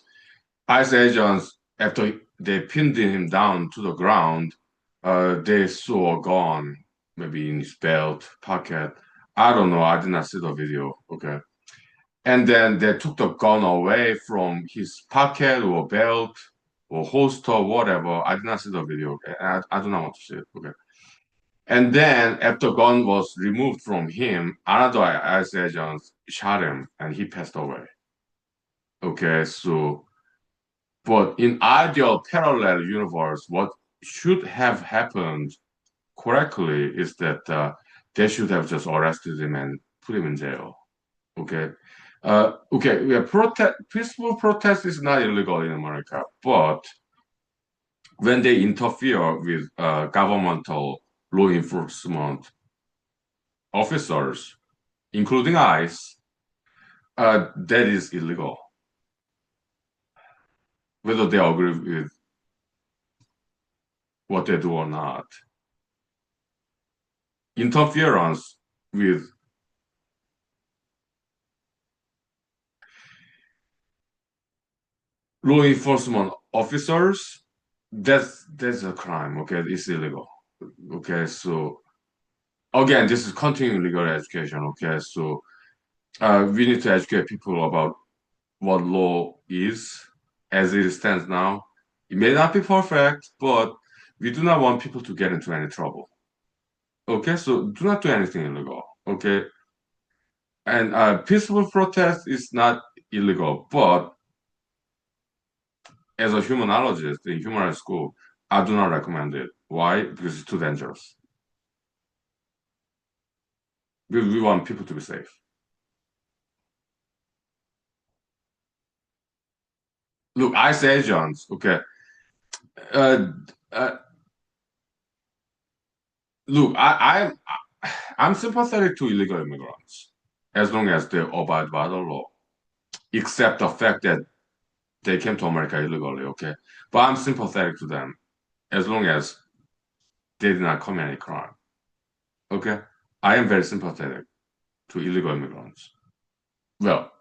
ICE agents, after they pinned him down to the ground, they saw a gun, maybe in his belt pocket. I don't know. I did not see the video. Okay. And then they took the gun away from his pocket or belt or holster, whatever. I did not see the video. Okay. I do not want to see it. Okay. And then after gun was removed from him, another ICE agent shot him and he passed away. Okay. So But in ideal parallel universe, what should have happened correctly is that they should have just arrested him and put him in jail. Okay. Okay. Yeah, peaceful protest is not illegal in America, but when they interfere with governmental law enforcement officers, including ICE, that is illegal, whether they agree with what they do or not. Interference with law enforcement officers, that's a crime. Okay, it's illegal. Okay, so again, this is continuing legal education. Okay, so we need to educate people about what law is as it stands now. It may not be perfect, but we do not want people to get into any trouble. Okay, so do not do anything illegal. Okay, and peaceful protest is not illegal, but as a humanologist in human rights school, I do not recommend it. Why? Because it's too dangerous. We want people to be safe. Look, ICE agents, okay. Uh, uh, look, I'm sympathetic to illegal immigrants as long as they abide by the law, except the fact that they came to America illegally, okay? But I'm sympathetic to them as long as they did not commit any crime, okay? I am very sympathetic to illegal immigrants. Well,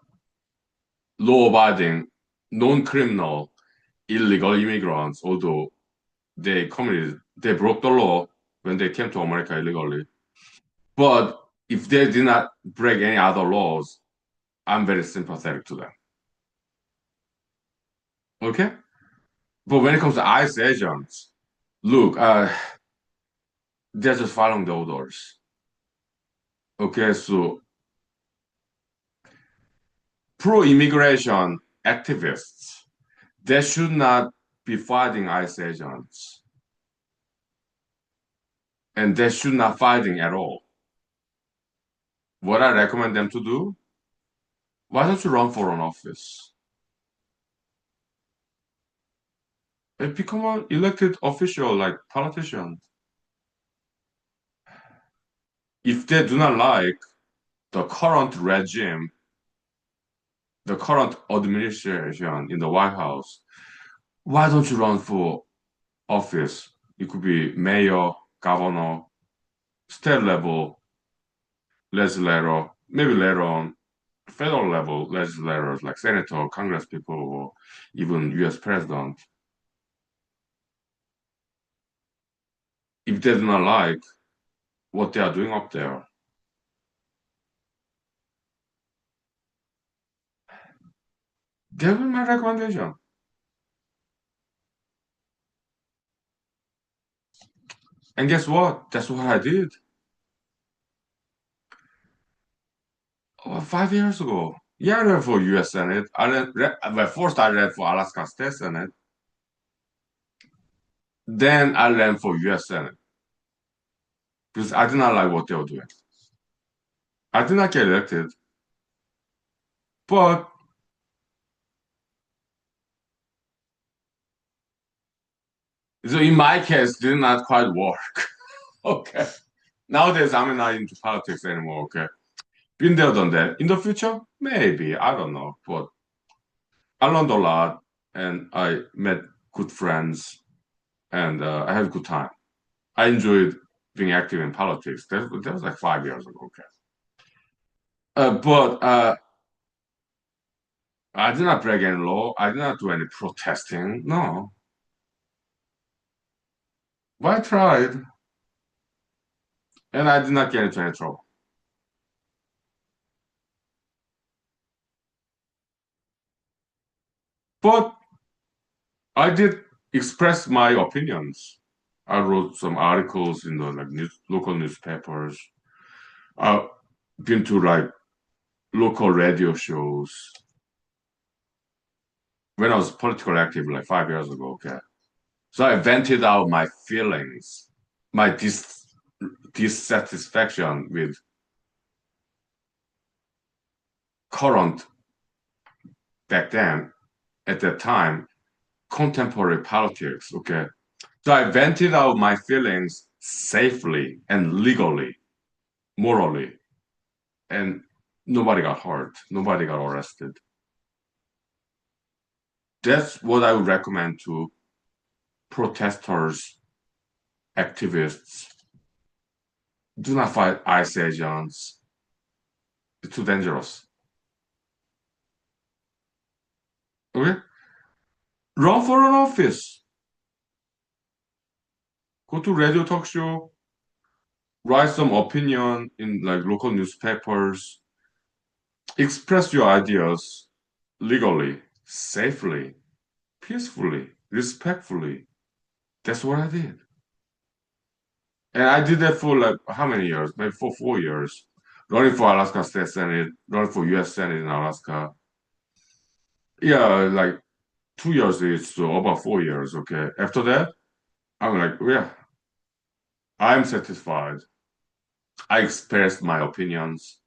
law-abiding, non-criminal, illegal immigrants, although they broke the law when they came to America illegally. But if they did not break any other laws, I'm very sympathetic to them. Okay? But when it comes to ICE agents, look, they're just following the orders. Okay, so pro-immigration activists, they should not be fighting ICE agents. And they should not fighting at all. What I recommend them to do, why don't you run for an office? And become an elected official like politician. If they do not like the current regime, the current administration in the White House, why don't you run for office? It could be mayor, governor, state level legislator, maybe later on federal level legislators like senator, congress people, or even US president. If they do not like what they are doing up there, give me my recommendation. And guess what? That's what I did 5 years ago. Yeah, I ran for US Senate. Well, first I ran for Alaska State Senate. Then I ran for US Senate because I did not like what they were doing. I did not get elected, but so in my case, did not quite work. Okay. Nowadays, I'm not into politics anymore. Okay. Been there, done that. In the future, maybe. I don't know. But I learned a lot and I met good friends and I had a good time. I enjoyed being active in politics. That was like 5 years ago. Okay. But I did not break any law. I did not do any protesting. No. But I tried and I did not get into any trouble. But I did express my opinions. I wrote some articles in the like local newspapers. I've been to like local radio shows. when I was politically active like 5 years ago. Okay, so I vented out my feelings, my dissatisfaction with current back then at that time contemporary politics. Okay, so I vented out my feelings safely and legally, morally, and nobody got hurt, nobody got arrested. That's what I would recommend to protesters, activists. Do not fight ICE agents. It's too dangerous. Okay? Run for an office. Go to radio talk show. Write some opinion in like local newspapers. Express your ideas legally, safely, peacefully, respectfully. That's what I did. And I did that for like how many years? Maybe for 4 years. Running for Alaska State Senate, running for US Senate in Alaska. Yeah, like 2 years is so about 4 years. Okay. After that, I'm like, yeah, I'm satisfied. I expressed my opinions.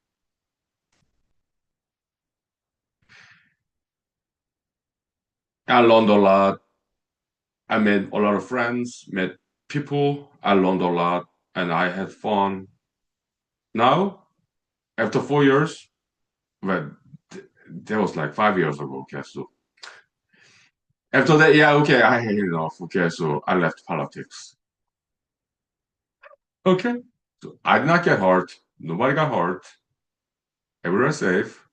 I learned a lot. I made a lot of friends, met people. I learned a lot and I had fun. Now, after 4 years, well, that was like 5 years ago. Okay. So after that, yeah, okay, I had enough. Okay. So I left politics. Okay. So I did not get hurt. Nobody got hurt. Everyone's safe.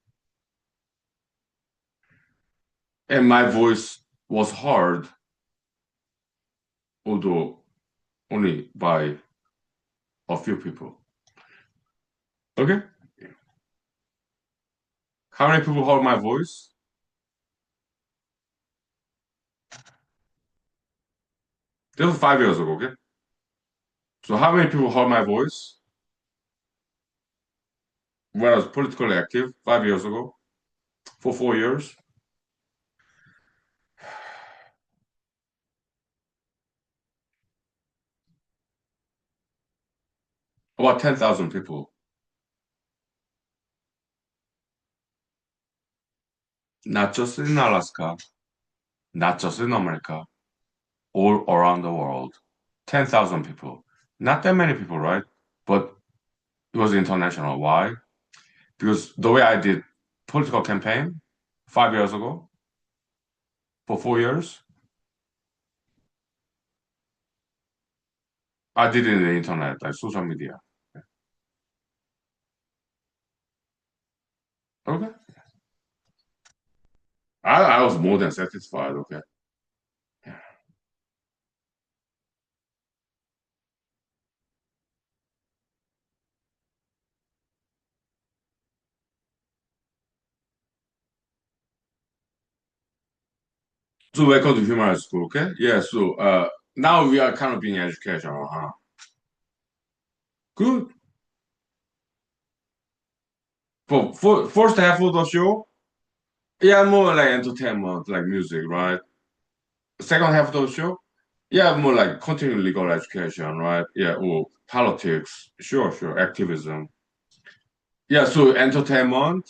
And my voice was heard, although only by a few people. Okay? How many people heard my voice? That was 5 years ago, okay? So how many people heard my voice when I was politically active 5 years ago for 4 years? About 10,000 people, not just in Alaska, not just in America, all around the world. 10,000 people. Not that many people, right? But it was international. Why? Because the way I did political campaign 5 years ago for 4 years, I did it in the internet, like social media. Okay. I was more than satisfied. Okay. 作为 welcome to human school. Okay. Yeah. So now we are kind of being educational, huh? Good. For first half of the show, yeah, more like entertainment, like music, right? Second half of the show, yeah, more like continuing legal education, right? Yeah, or politics, sure, sure, activism. Yeah, so entertainment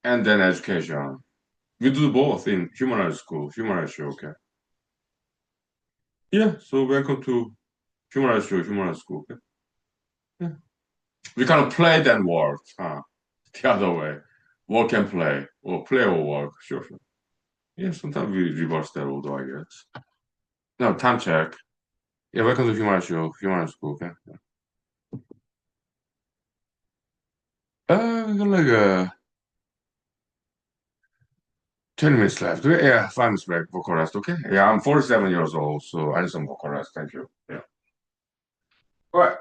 and then education. We do both in human school, human show, okay? Yeah, so welcome to human show, human school. Okay? Yeah. We kind of play then work, huh? The other way. Work and play, or play or work, sure, sure. Yeah, sometimes we reverse that although I guess. No, time check. Yeah, welcome to human show, human school, okay? We got like 20 minutes left. Yeah, 5 minutes break, vocal rest, okay? Yeah, I'm 47 years old, so I need some vocal rest. Thank you. Yeah. All right.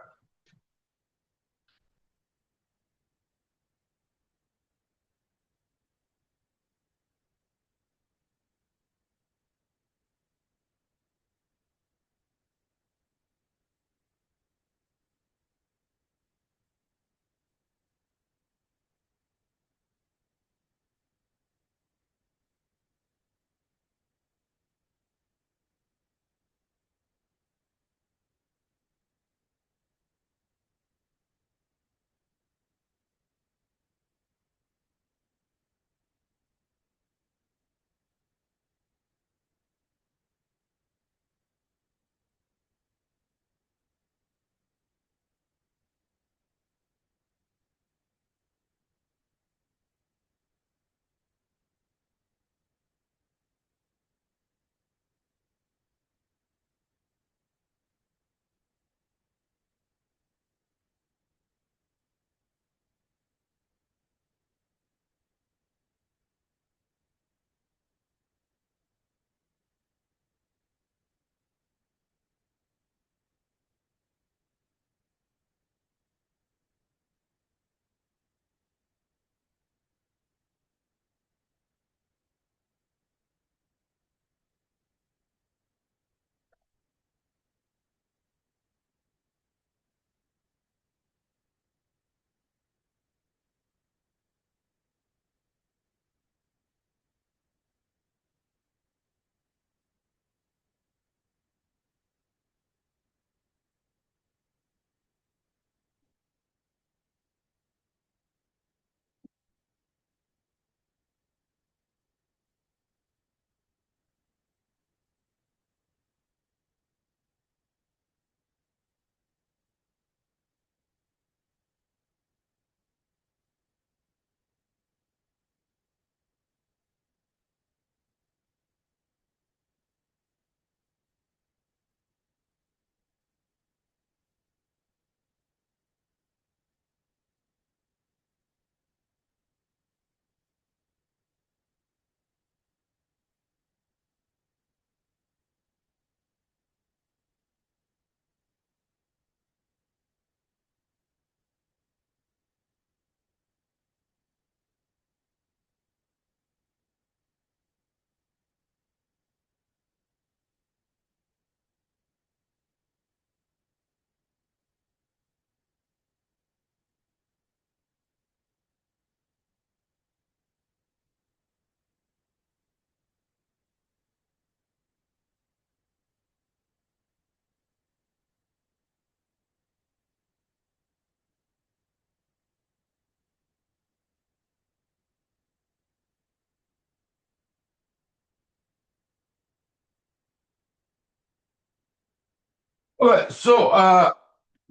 Okay, so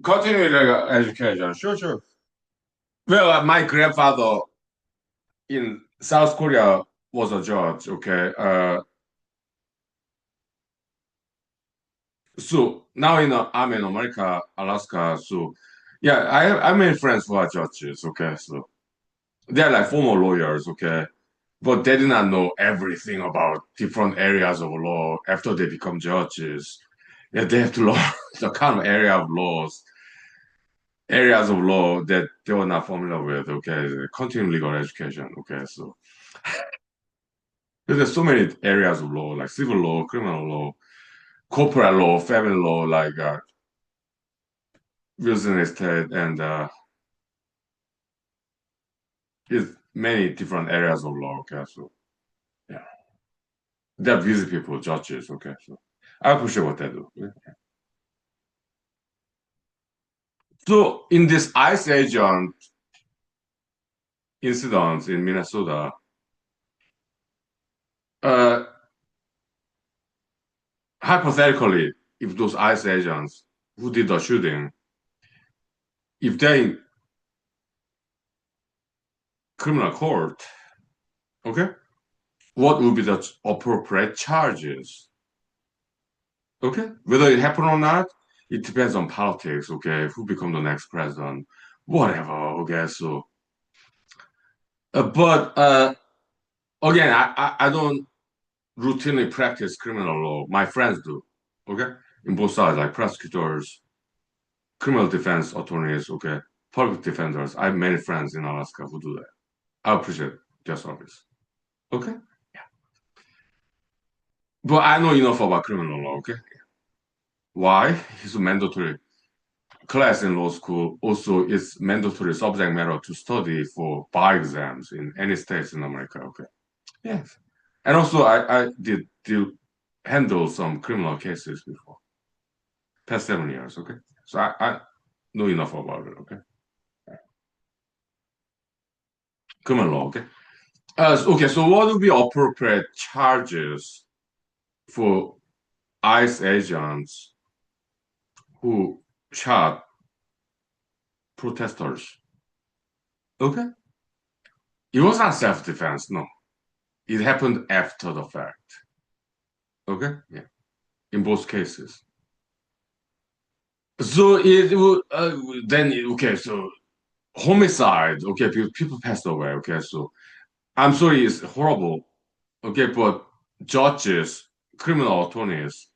continuing education. Sure, sure. Well, my grandfather in South Korea was a judge. Okay. So now I'm in America, Alaska. So yeah, I made friends who are judges. Okay, so they're like former lawyers. Okay, but they do not know everything about different areas of law after they become judges. Yeah, they have to learn the kind of areas of law that they were not familiar with. Okay, continuing legal education. Okay, so there's so many areas of law like civil law, criminal law, corporate law, family law, like real estate, and it's many different areas of law. Okay, so yeah, they're busy people, judges. Okay, so I appreciate what they do. Okay? So in this ICE agent incident in Minnesota, uh, hypothetically, if those ICE agents who did the shooting, if they in criminal court, okay, what would be the appropriate charges? Okay, whether it happened or not, it depends on politics. Okay, who become the next president, whatever. Okay, so but again, I don't routinely practice criminal law. My friends do. Okay, in both sides, like prosecutors, criminal defense attorneys. Okay, public defenders. I have many friends in Alaska who do that. I appreciate their service. Okay, but I know enough about criminal law. Okay, why? It's mandatory class in law school. Also, it's mandatory subject matter to study for bar exams in any states in America. Okay. Yes. And also, I did handle some criminal cases before, past 7 years. Okay. So I know enough about it. Okay. Criminal law. Okay. Okay. So what would be appropriate charges for ICE agents who shot protesters? Okay. It was not self-defense. No. It happened after the fact. Okay. Yeah. In both cases. So it would then okay. So homicide. Okay. People passed away. Okay. So I'm sorry, it's horrible. Okay, but judges, criminal attorneys,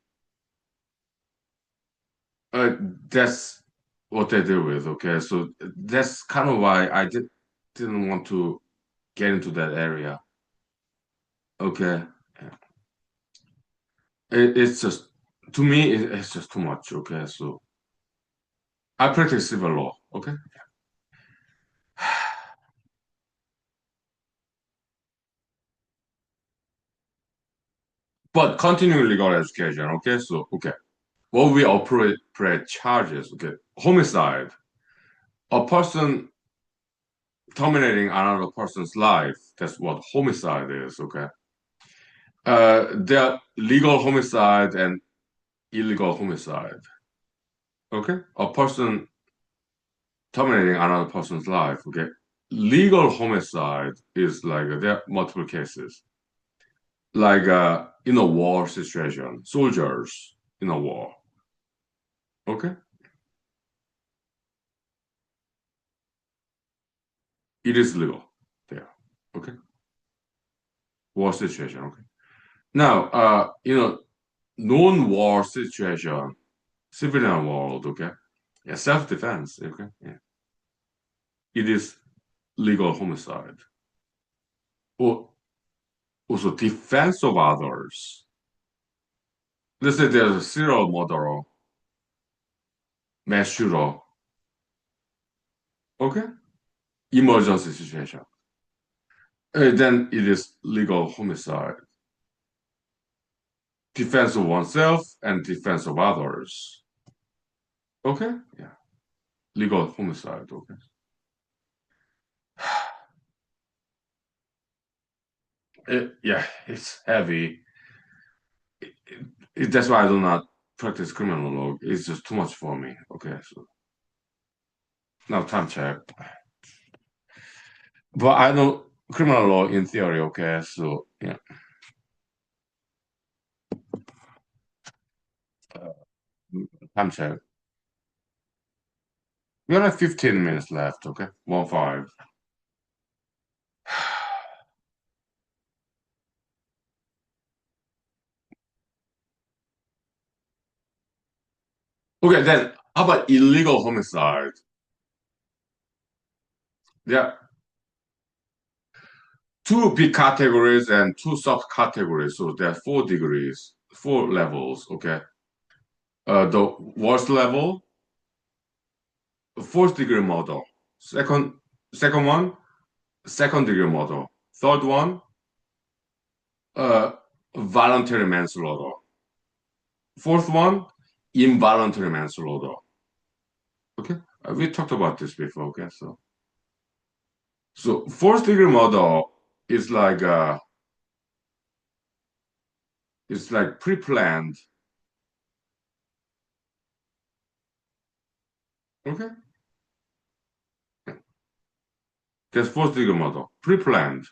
uh, that's what they deal with. Okay, so that's kind of why didn't want to get into that area. Okay, it's just to me, it's just too much. Okay, so I practice civil law. Okay, but continuing legal education. Okay, so okay, what we operate charges. Okay, homicide. A person terminating another person's life. That's what homicide is. Okay. There are legal homicide and illegal homicide. Okay. A person terminating another person's life. Okay. Legal homicide is like there are multiple cases. Like in a war situation, soldiers in a war. Okay. It is legal there. Okay. War situation. Okay. Now, non-war situation, civilian world. Okay. Yeah, self-defense. Okay. Yeah. It is legal homicide. Or also defense of others. Let's say there's a serial murderer, mass shooter, okay? Emergency situation. Then it is legal homicide. Defense of oneself and defense of others. Okay? Yeah. Legal homicide. Okay. Yeah, it's heavy. That's why I do not practice criminal law. It's just too much for me. Okay, so now time check. But I know criminal law in theory. Okay, so yeah, time check. We only have 15 minutes left. Okay, 1-5. Okay, then how about illegal homicide? Yeah, two big categories and two subcategories. So there are 4 degrees, 4 levels. Okay, the worst level, fourth degree murder. Second, second one, second degree murder. Third one, uh, voluntary manslaughter. Fourth one, involuntary manslaughter. Okay, we talked about this before. Okay, so fourth degree murder is like it's like pre-planned. Okay, that's fourth degree murder, pre-planned,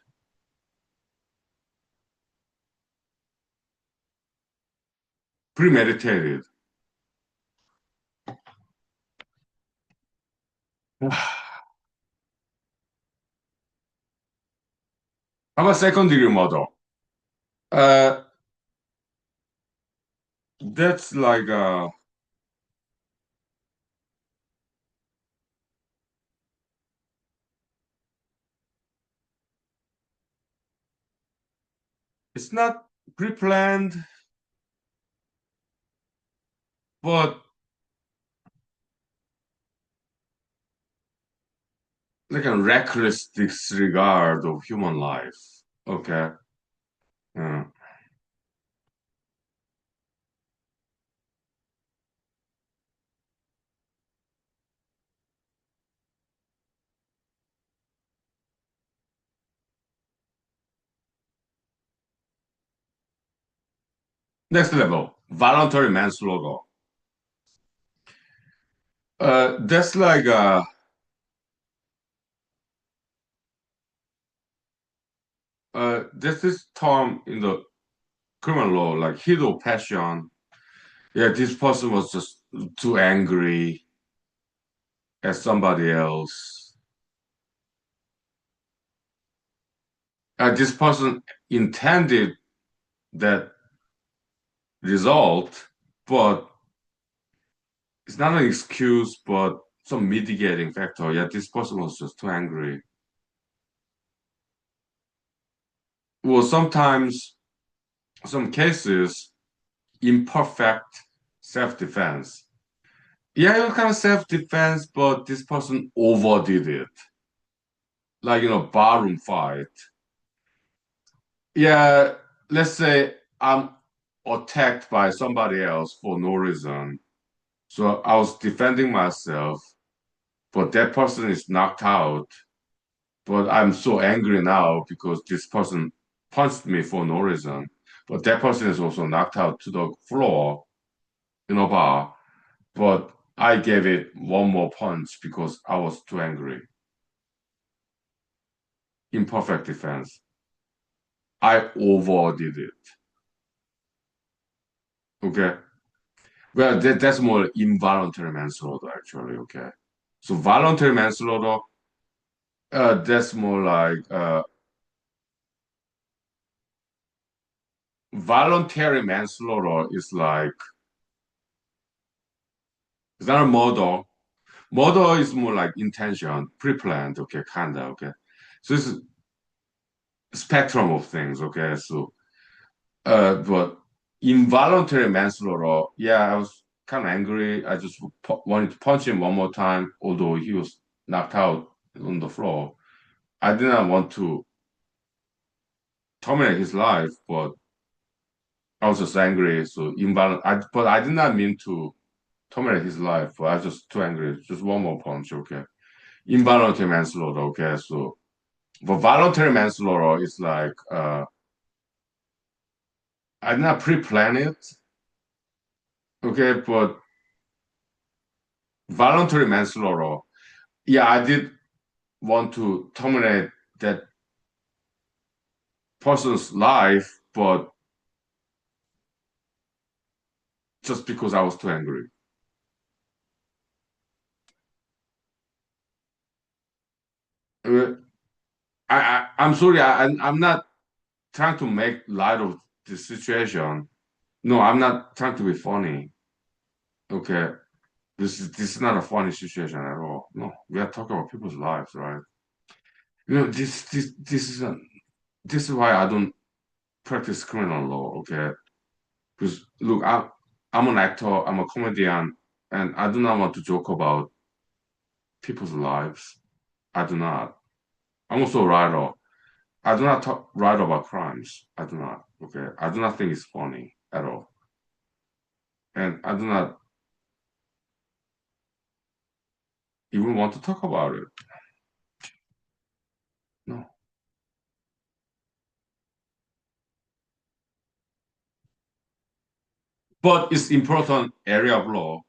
premeditated. How about second degree murder? Uh, that's like it's not pre-planned, but like a reckless disregard of human life. Okay. Yeah. Next level, voluntary manslaughter. That's like there's this term in the criminal law, like heat of passion. Yeah, this person was just too angry at somebody else. This person intended that result, but it's not an excuse, but some mitigating factor. Yeah, this person was just too angry. Well, sometimes, some cases, imperfect self-defense. Yeah, it was kind of self-defense, but this person overdid it. Like, barroom fight. Yeah, let's say I'm attacked by somebody else for no reason. So I was defending myself, but that person is knocked out. But I'm so angry now because this person punched me for no reason. But that person is also knocked out to the floor in a bar. But I gave it one more punch because I was too angry. Imperfect defense. I overdid it. Okay. Well, that's more involuntary manslaughter, actually. Okay. So voluntary manslaughter, that's more like voluntary manslaughter is like it's not a murder. Murder is more like intention, pre-planned. Okay, kinda. Okay. So it's a spectrum of things. Okay. So but involuntary manslaughter, yeah, I was kind of angry. I just wanted to punch him one more time, although he was knocked out on the floor. I did not want to terminate his life, but I was just angry. So but I did not mean to terminate his life. But I was just too angry. Just one more punch, okay. Involuntary manslaughter, okay. So, but voluntary manslaughter is like I did not pre-plan it. Okay, but voluntary manslaughter. Yeah, I did want to terminate that person's life, but just because I was too angry. Uh, I'm sorry. I'm not trying to make light of the situation. No, I'm not trying to be funny. Okay, this is not a funny situation at all. No, we are talking about people's lives, right? This is why I don't practice criminal law. Okay, because look, I'm an actor. I'm a comedian, and I do not want to joke about people's lives. I do not. I'm also a writer. I do not write about crimes. I do not. Okay. I do not think it's funny at all. And I do not even want to talk about it. No. But it's important area of law,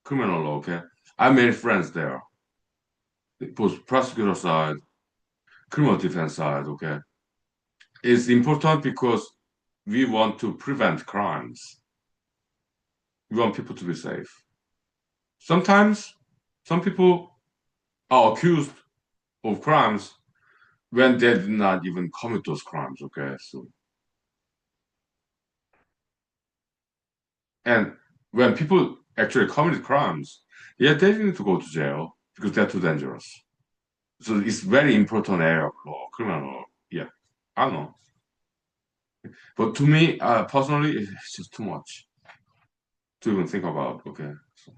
criminal law, okay? I made friends there. Both prosecutor side, criminal defense side, okay? It's important because we want to prevent crimes. We want people to be safe. Sometimes some people are accused of crimes when they did not even commit those crimes, okay? So and when people actually commit crimes, yeah, they need to go to jail because they're too dangerous. So it's very important area of law, criminal law. Yeah, I know. But to me, personally, it's just too much to even think about. Okay, so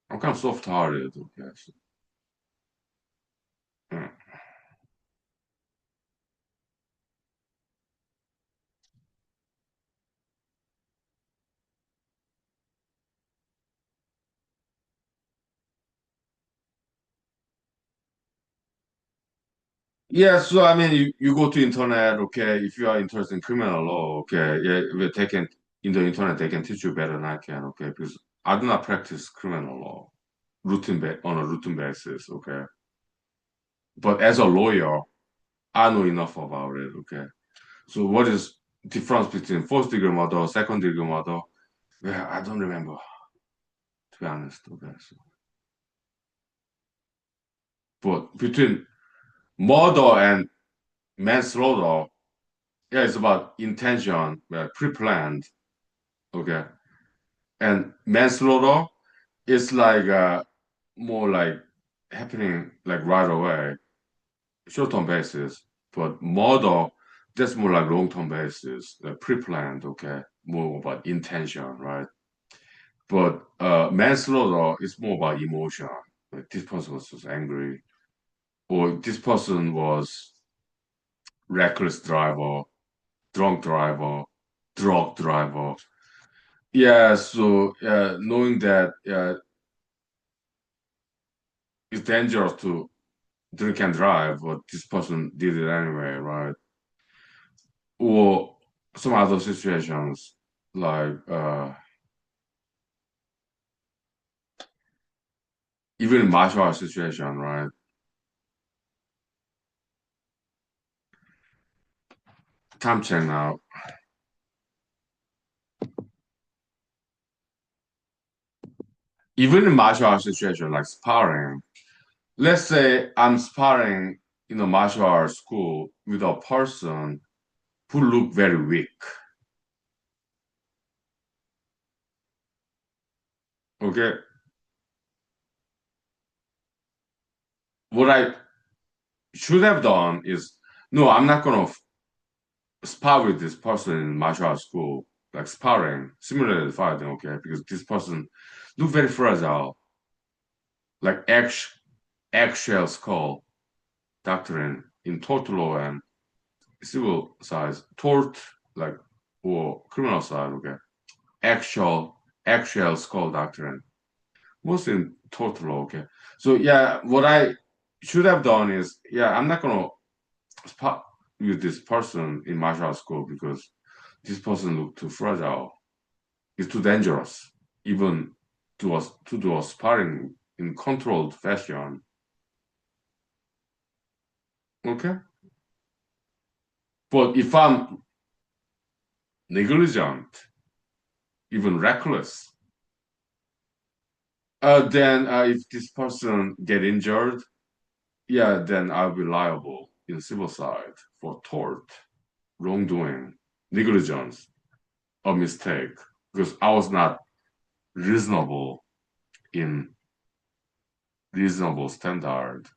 I'm kind of soft-hearted. Okay, so, yeah. Yeah, so I mean, you go to internet, okay, if you are interested in criminal law, okay, yeah, we're taking in the internet, they can teach you better than I can, okay, because I do not practice criminal law on a routine basis, okay. But as a lawyer, I know enough about it. Okay. So what is difference between first degree murder, second degree murder? Yeah, I don't remember, to be honest. Okay. So, but between murder and manslaughter, yeah, it's about intention, pre-planned. Okay. And manslaughter is like more like happening like right away, short-term basis. But murder, that's more like long-term basis, pre-planned. Okay. More about intention, right? But manslaughter is more about emotion. Like this person was just angry, or this person was reckless driver, drunk driver, drug driver. Yeah, so knowing that it's dangerous to drink and drive, but this person did it anyway, right? Or some other situations like even in martial arts situation, right? Time check now. Even in martial arts situation like sparring, let's say I'm sparring in a martial arts school with a person who look very weak. Okay, what I should have done is no, I'm not gonna spar with this person in martial arts school, like sparring, simulated fighting. Okay, because this person look very fragile, like eggshell skull doctrine in tort law and civil sides, tort like or criminal side. Okay, eggshell skull doctrine mostly in total, okay. So yeah, what I should have done is, yeah, I'm not gonna spot with this person in martial arts school because this person looked too fragile. It's too dangerous, even to do a sparring in controlled fashion. Okay, but if I'm negligent, even reckless, then if this person get injured, yeah, then I'll be liable in civil side for tort, wrongdoing, negligence, a mistake, because I was not reasonable in reasonable standard.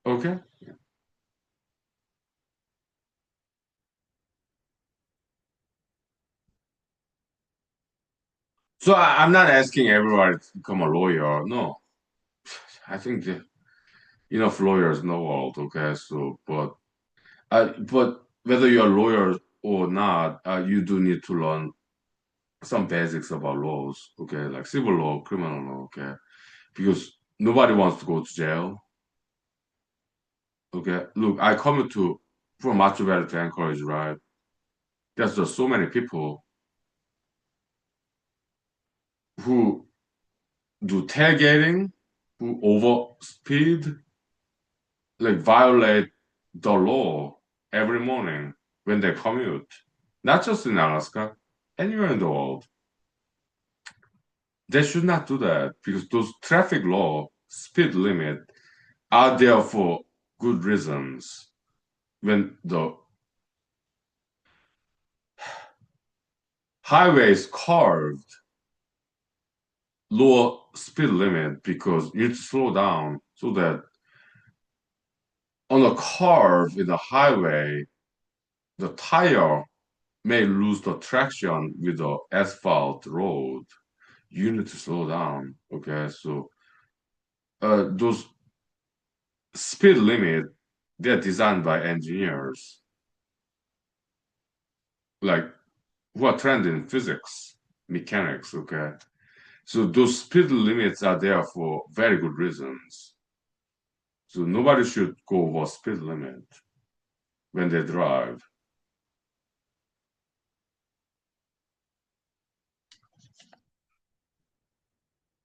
Okay. So I'm not asking everybody to become a lawyer. No, I think the, enough lawyers in the world. Okay, so but whether you're a lawyer or not, you do need to learn some basics about laws. Okay, like civil law, criminal law. Okay, because nobody wants to go to jail. Okay, look, I come to from Machu to Anchorage, right? There's just so many people who do tailgating, who overspeed, like violate the law every morning when they commute. Not just in Alaska, anywhere in the world. They should not do that because those traffic law, speed limit are there for good reasons. When the highway is carved, lower speed limit because you need to slow down so that on a curve in the highway, the tire may lose the traction with the asphalt road. You need to slow down. Okay, so those speed limit they're designed by engineers like who are trained in physics, mechanics. Okay, so those speed limits are there for very good reasons. So nobody should go over speed limit when they drive.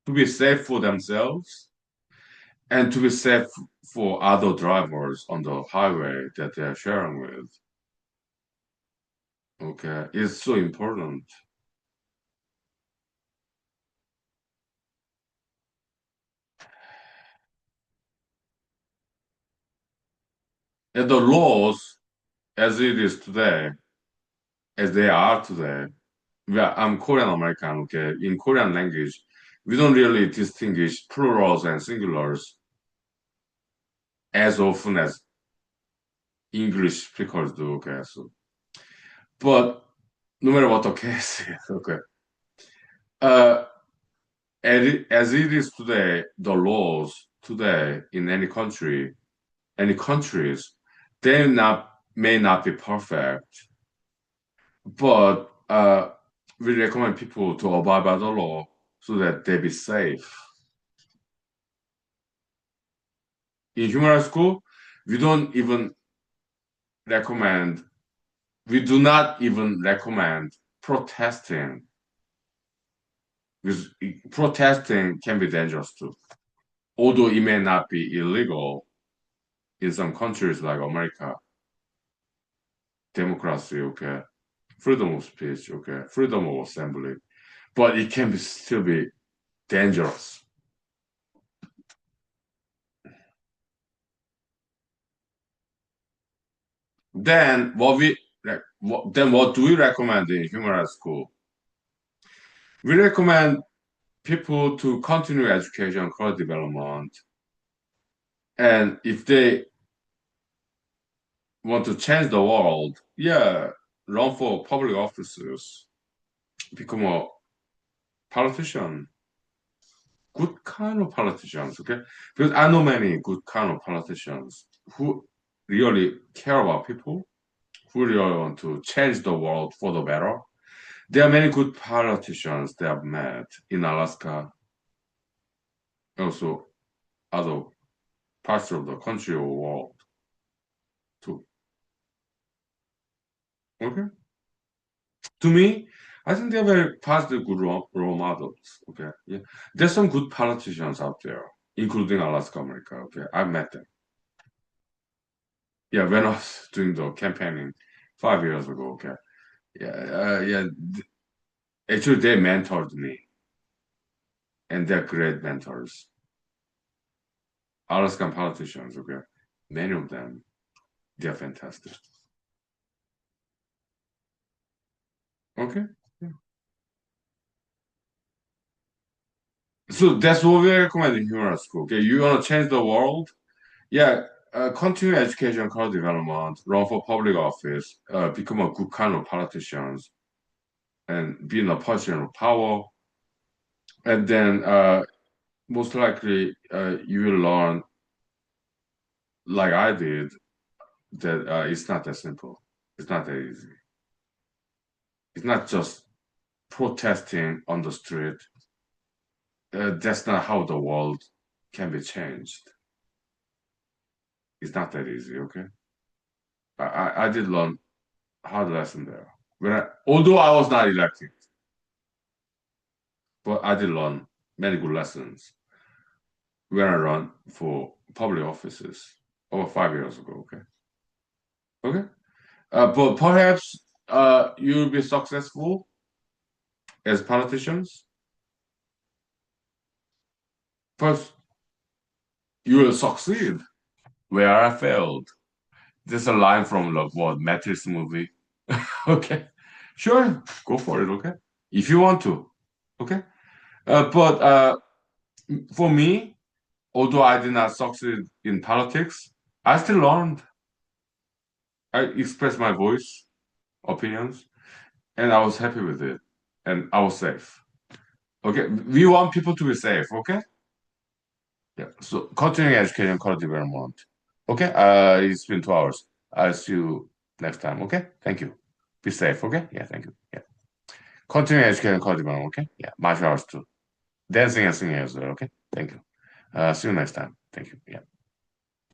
To be safe for themselves and to be safe for other drivers on the highway that they're sharing with. Okay, it's so important. And the laws, as it is today, as they are today, I'm Korean American, okay? In Korean language, we don't really distinguish plurals and singulars as often as English speakers do, okay? So, but no matter what the case is, okay? Uh, as it is today, the laws today in any countries, they not may not be perfect, but we recommend people to abide by the law so that they be safe. In human school, we don't even recommend, we do not even recommend protesting because protesting can be dangerous too. Although it may not be illegal in some countries like America, democracy, okay, freedom of speech, okay, freedom of assembly, but it can be still be dangerous. Then then what do we recommend in human rights school? We recommend people to continue education, career development, and if they want to change the world, yeah, run for public offices, become a politician, good kind of politicians, okay? Because I know many good kind of politicians who really care about people, who really want to change the world for the better. There are many good politicians that I've met in Alaska, also other parts of the country or world too. Okay? To me, I think they're very positive, good role models. Okay, yeah, there's some good politicians out there, including Alaska, America. Okay, I've met them. Yeah, when I was doing the campaigning 5 years ago. Okay, yeah, yeah. Actually, they mentored me, and they're great mentors. Alaskan politicians. Okay, many of them, they're fantastic. Okay. Yeah. So that's what we recommend in humor school. Okay, you want to change the world? Yeah, continue education, career development, run for public office, become a good kind of politician, and be in a position of power. And then most likely you will learn, like I did, that it's not that simple. It's not that easy. It's not just protesting on the street. That's not how the world can be changed. It's not that easy, okay? I did learn hard lesson there. Although I was not elected, but I did learn many good lessons when I run for public offices over 5 years ago. Okay, okay. But perhaps you'll be successful as politicians. First, you will succeed where I failed. This is a line from like what Matrix movie. Okay, sure, go for it. Okay, if you want to. Okay, but for me, although I did not succeed in politics, I still learned. I expressed my voice, opinions, and I was happy with it, and I was safe. Okay, we want people to be safe. Okay, yeah. So continuing education, quality development. Okay, it's been 2 hours. I'll see you next time. Okay, thank you. Be safe. Okay, yeah, thank you. Yeah, continuing education, quality development. Okay, yeah, martial arts too, dancing and singing as well. Okay, thank you. See you next time. Thank you. Yeah.